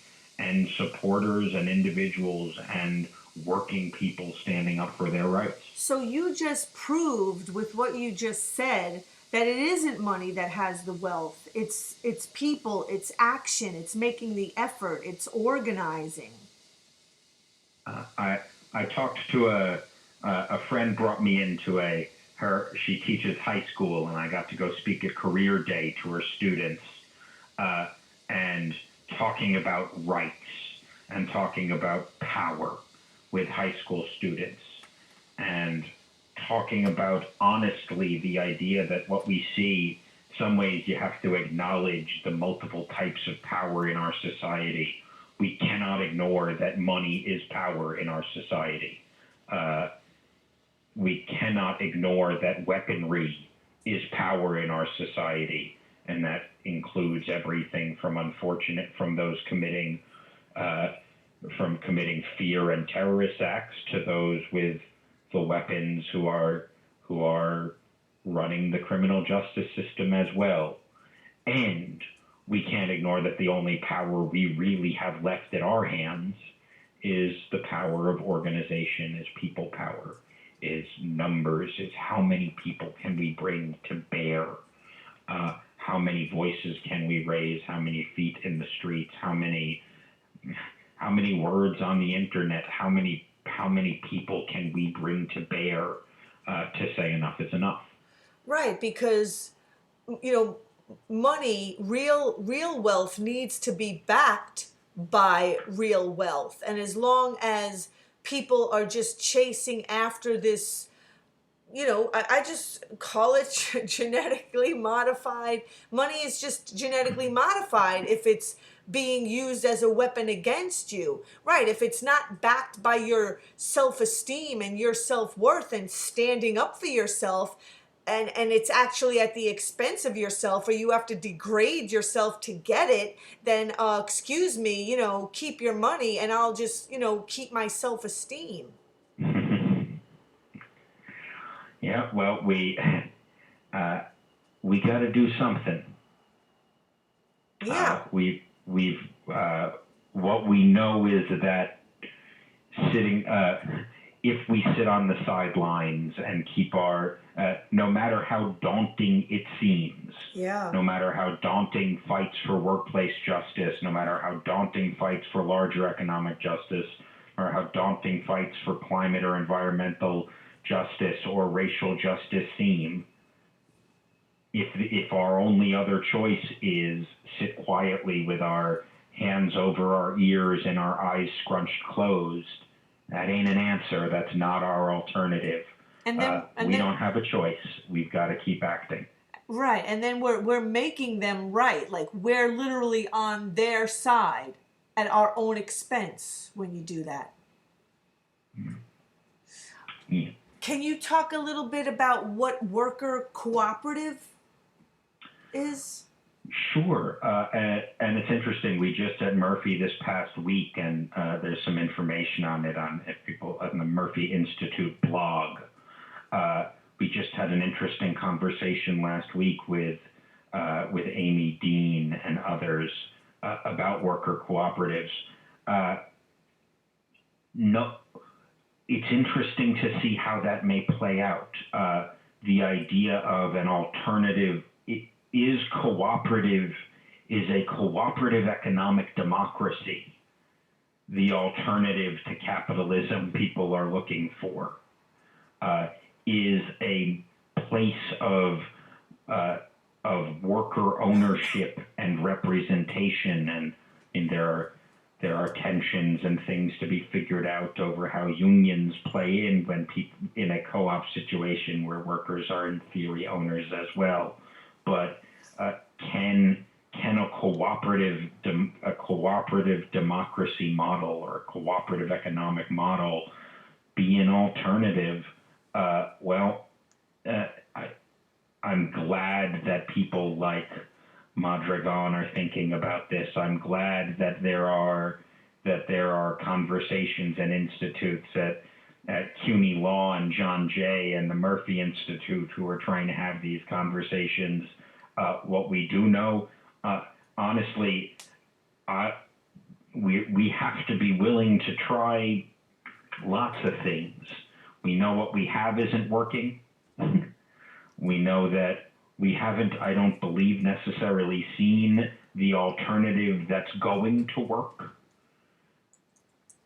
supporters and individuals and working people standing up for their rights. So you just proved with what you just said that it isn't money that has the wealth. It's people, it's action, it's making the effort, it's organizing. I talked to a friend brought me into she teaches high school, and I got to go speak at Career Day to her students, and talking about rights and talking about power with high school students, and talking about honestly the idea that what we see, some ways you have to acknowledge the multiple types of power in our society. We cannot ignore that money is power in our society. We cannot ignore that weaponry is power in our society. and that includes everything from those committing fear and terrorist acts to those with the weapons who are running the criminal justice system as well. And we can't ignore that the only power we really have left in our hands is the power of organization, is people power, is numbers, is how many people can we bring to bear, how many voices can we raise, how many feet in the streets, how many words on the internet, how many people can we bring to bear to say enough is enough. Right, because money, real wealth needs to be backed by real wealth. And as long as people are just chasing after this, I just call it genetically modified. Money is just genetically modified if it's being used as a weapon against you. Right, if it's not backed by your self-esteem and your self-worth and standing up for yourself, and it's actually at the expense of yourself, or you have to degrade yourself to get it, then excuse me, keep your money and I'll just, keep my self-esteem. Yeah, well, we got to do something. Yeah. We've what we know is that if we sit on the sidelines and keep our, no matter how daunting it seems, Yeah. no matter how daunting fights for workplace justice, no matter how daunting fights for larger economic justice, or how daunting fights for climate or environmental justice or racial justice seem, if our only other choice is sit quietly with our hands over our ears and our eyes scrunched closed, that ain't an answer. That's not our alternative. And then we don't have a choice. We've got to keep acting. Right, and then we're making them right. Like, we're literally on their side at our own expense when you do that. Yeah. Can you talk a little bit about what worker cooperative is? Sure, and it's interesting. We just had Murphy this past week, and there's some information on it on the Murphy Institute blog. We just had an interesting conversation last week with Amy Dean and others about worker cooperatives. It's interesting to see how that may play out. The idea of an alternative is a cooperative economic democracy the alternative to capitalism people are looking for? Is a place of worker ownership and representation, and there are tensions and things to be figured out over how unions play in when people in a co-op situation where workers are in theory owners as well. But can a cooperative democracy model or a cooperative economic model be an alternative? I'm glad that people like Madrigan are thinking about this. I'm glad that there are conversations and institutes at CUNY Law and John Jay and the Murphy Institute who are trying to have these conversations. What we do know, honestly, we have to be willing to try lots of things. We know what we have isn't working. We know that we haven't, I don't believe, necessarily seen the alternative that's going to work.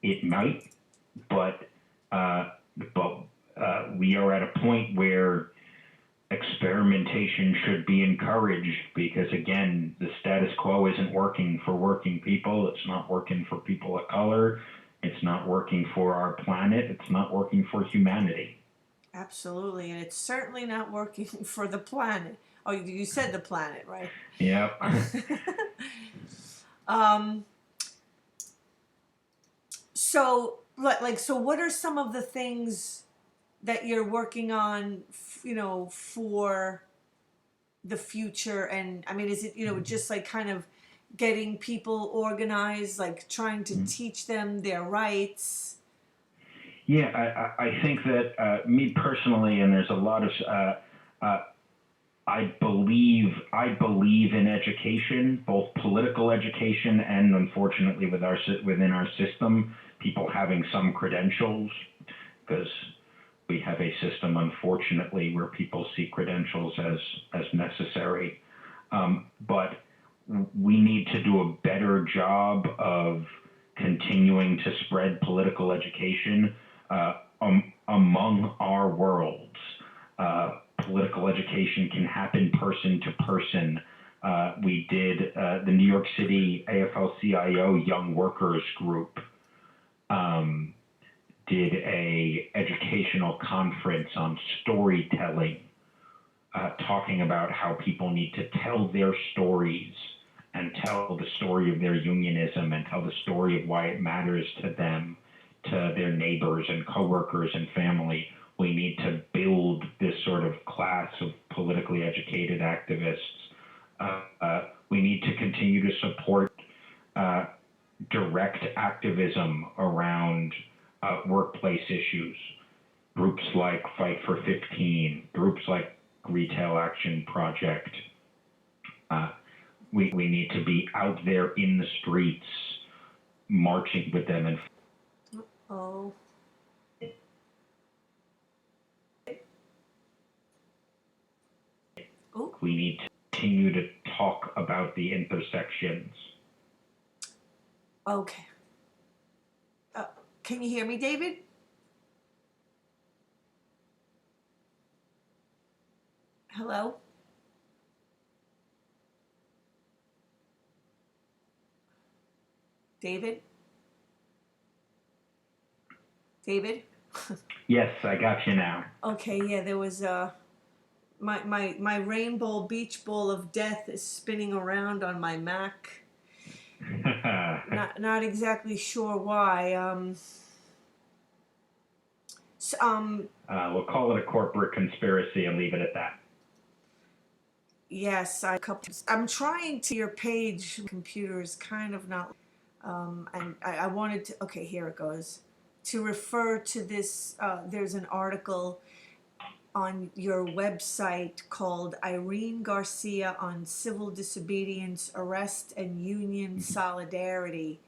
It might, but we are at a point where experimentation should be encouraged because, again, the status quo isn't working for working people. It's not working for people of color. It's not working for our planet. It's not working for humanity. Absolutely, and it's certainly not working for the planet. Oh, you said the planet, right? Yep. So what are some of the things that you're working on, for the future? And I mean, is it, just like kind of getting people organized, like trying to teach them their rights? Yeah, I think that me personally, and there's a lot of I believe in education, both political education and, unfortunately, within our system, people having some credentials, because we have a system, unfortunately, where people see credentials as necessary. But we need to do a better job of continuing to spread political education among our worlds. Political education can happen person to person. We did the New York City AFL-CIO Young Workers Group did a educational conference on storytelling, talking about how people need to tell their stories and tell the story of their unionism and tell the story of why it matters to them, to their neighbors and coworkers and family. We need to build this sort of class of politically educated activists. We need to continue to support direct activism around workplace issues. Groups like Fight for 15, groups like Retail Action Project. We need to be out there in the streets, marching with them. And Oh. we need to continue to talk about the intersections. Okay. Can you hear me, David? Hello? David? David? Yes, I got you now. Okay, yeah, there was my rainbow beach ball of death is spinning around on my Mac. Not exactly sure why. We'll call it a corporate conspiracy and leave it at that. Yes, I'm trying to your page. Computer is kind of not. And I wanted to. Okay, here it goes. To refer to this, there's an article on your website called Irene Garcia on Civil Disobedience, Arrest and Union Solidarity.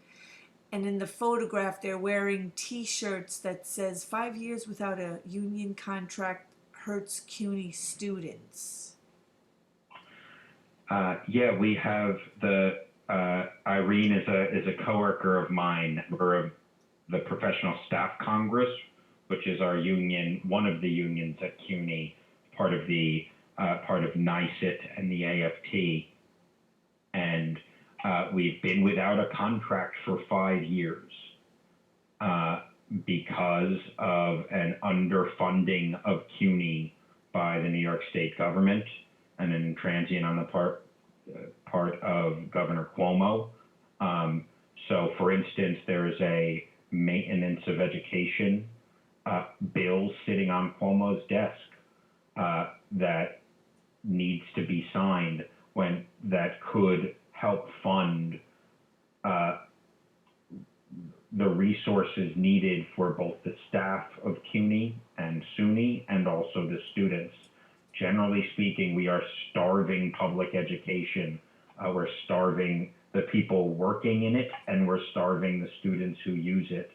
And in the photograph, they're wearing T-shirts that says 5 years without a union contract hurts CUNY students. Yeah, we have the Irene is a coworker of mine. We're the Professional Staff Congress, which is our union, one of the unions at CUNY, part of NICET and the AFT, and we've been without a contract for 5 years because of an underfunding of CUNY by the New York State government and an transient on the part of Governor Cuomo. So, for instance, there is a maintenance of education bill sitting on Cuomo's desk that needs to be signed that could help fund the resources needed for both the staff of CUNY and SUNY and also the students. Generally speaking, we are starving public education. We're starving the people working in it, and we're starving the students who use it.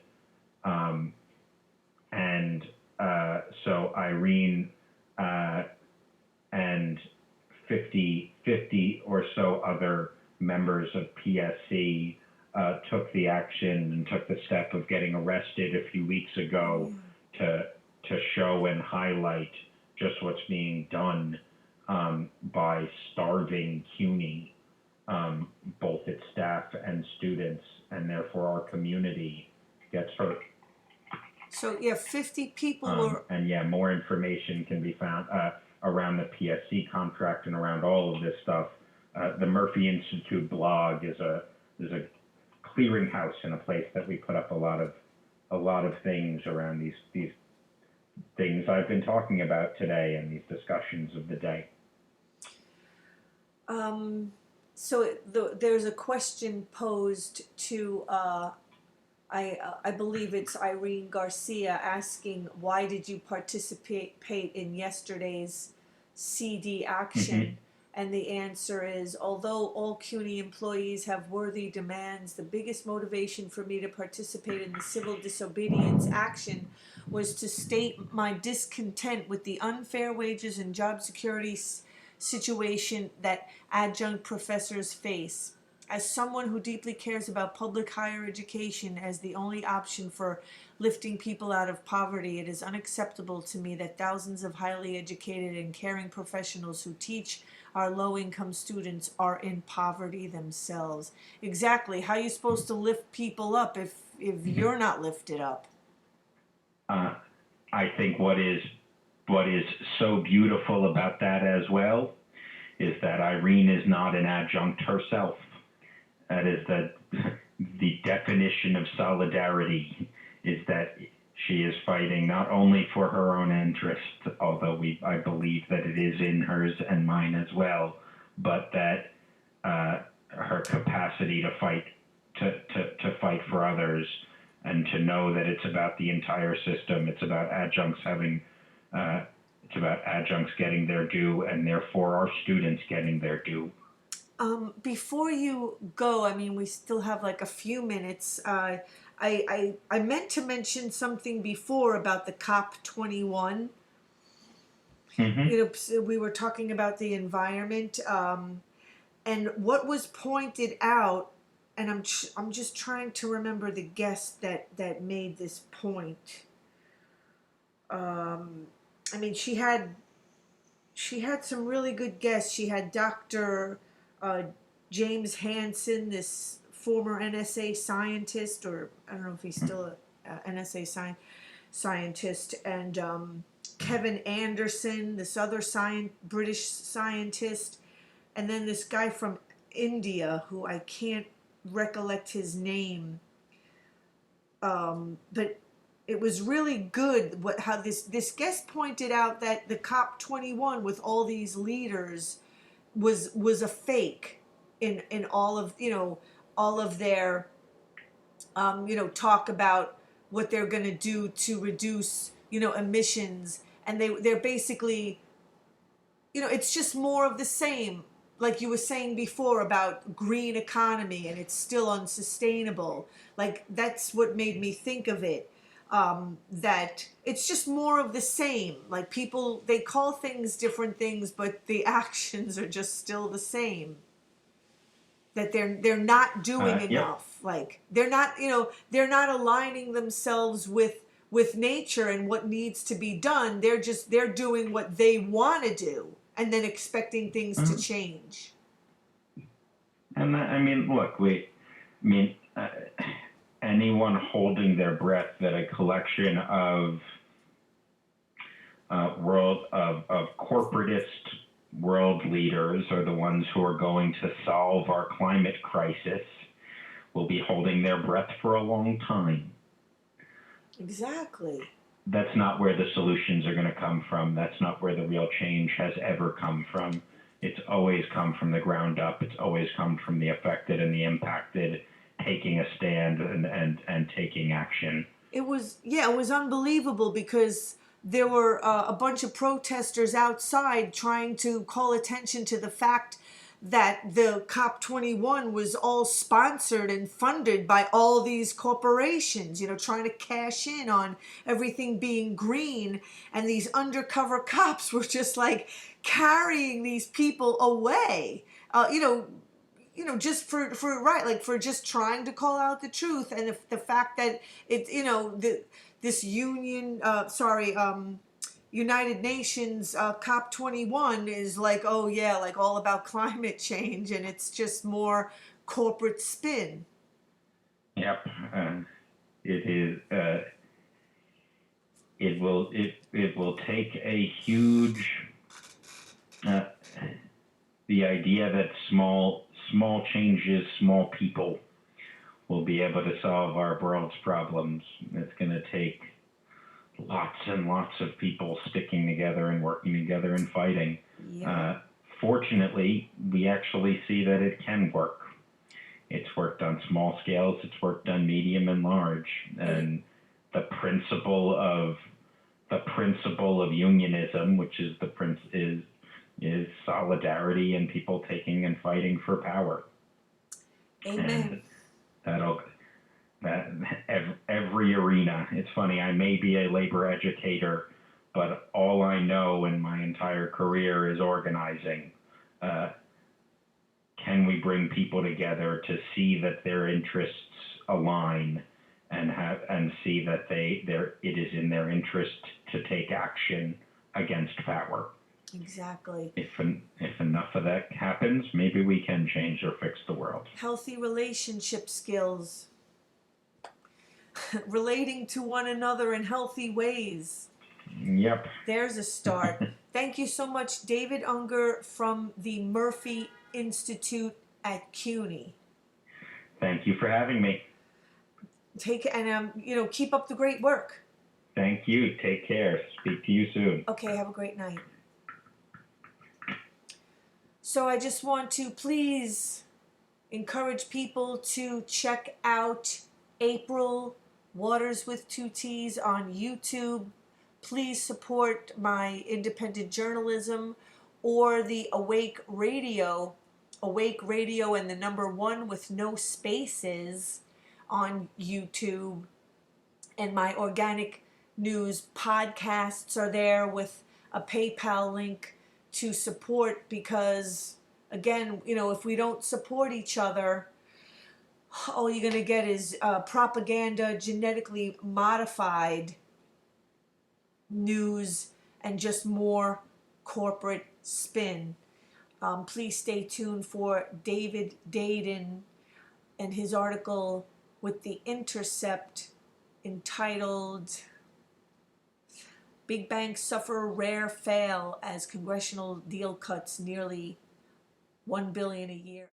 So Irene and 50 or so other members of PSC took the action and took the step of getting arrested a few weeks ago to show and highlight just what's being done by starving CUNY, both its staff and students, and therefore our community gets hurt. So yeah, 50 people were. And yeah, more information can be found around the PSC contract and around all of this stuff. The Murphy Institute blog is a clearinghouse and a place that we put up a lot of things around these things I've been talking about today and these discussions of the day. There's a question posed to I believe it's Irene Garcia asking, why did you participate in yesterday's CD action? And the answer is, although all CUNY employees have worthy demands, the biggest motivation for me to participate in the civil disobedience action was to state my discontent with the unfair wages and job security situation that adjunct professors face. As someone who deeply cares about public higher education as the only option for lifting people out of poverty, it is unacceptable to me that thousands of highly educated and caring professionals who teach our low-income students are in poverty themselves. Exactly. How are you supposed to lift people up if you're not lifted up? I think what is so beautiful about that as well is that Irene is not an adjunct herself. That is the definition of solidarity, is that she is fighting not only for her own interest, although I believe that it is in hers and mine as well, but that her capacity to fight for others, and to know that it's about the entire system. It's about adjuncts getting their due, and therefore our students getting their due. Before you go, I mean, we still have like a few minutes. I meant to mention something before about the COP21. Mm-hmm. We were talking about the environment, and what was pointed out, and I'm just trying to remember the guest that made this point. I mean, she had some really good guests. She had Dr. James Hansen, this former NSA scientist, or I don't know if he's still a NSA scientist, and Kevin Anderson, this other British scientist, and then this guy from India who I can't recollect his name, but it was really good how this guest pointed out that the COP21 with all these leaders was a fake in all of their talk about what they're going to do to reduce emissions, and they're basically it's just more of the same, like you were saying before about green economy, and it's still unsustainable. Like, that's what made me think of it, that it's just more of the same. Like, people, they call things different things, but the actions are just still the same. That they're not doing enough. Yep. Like, they're not aligning themselves with nature and what needs to be done. They're doing what they want to do, and then expecting things to change. And I mean, look, anyone holding their breath that a collection of corporatist world leaders are the ones who are going to solve our climate crisis will be holding their breath for a long time. Exactly. That's not where the solutions are going to come from. That's not where the real change has ever come from. It's always come from the ground up. It's always come from the affected and the impacted taking a stand and taking action. It was unbelievable, because there were a bunch of protesters outside trying to call attention to the fact that the COP21 was all sponsored and funded by all these corporations, trying to cash in on everything being green. And these undercover cops were just like carrying these people away, just for just trying to call out the truth. And the fact that this United Nations COP21 is like, oh yeah, like all about climate change, and it's just more corporate spin. Yep, it is. It will take a huge. The idea that small changes, small people will be able to solve our world's problems. It's going to take lots and lots of people sticking together and working together and fighting. Yeah. fortunately, we actually see that it can work. It's worked on small scales, it's worked on medium and large, and the principle of unionism, which is is solidarity and people taking and fighting for power. Amen. And every arena. It's funny. I may be a labor educator, but all I know in my entire career is organizing. Can we bring people together to see that their interests align and see that it is in their interest to take action against power? Exactly. If enough of that happens, maybe we can change or fix the world. Healthy relationship skills. Relating to one another in healthy ways. Yep. There's a start. Thank you so much, David Unger from the Murphy Institute at CUNY. Thank you for having me. Keep up the great work. Thank you. Take care. Speak to you soon. Okay, have a great night. So I just want to please encourage people to check out April Waters with 2 T's on YouTube. Please support my independent journalism or the Awake Radio and the number 1 with no spaces on YouTube. And my organic news podcasts are there with a PayPal link to support, because again, if we don't support each other, all you're going to get is propaganda, genetically modified news, and just more corporate spin. Please stay tuned for David Dayden and his article with The Intercept entitled Big Banks Suffer Rare Fail as Congressional Deal Cuts Nearly $1 billion a year.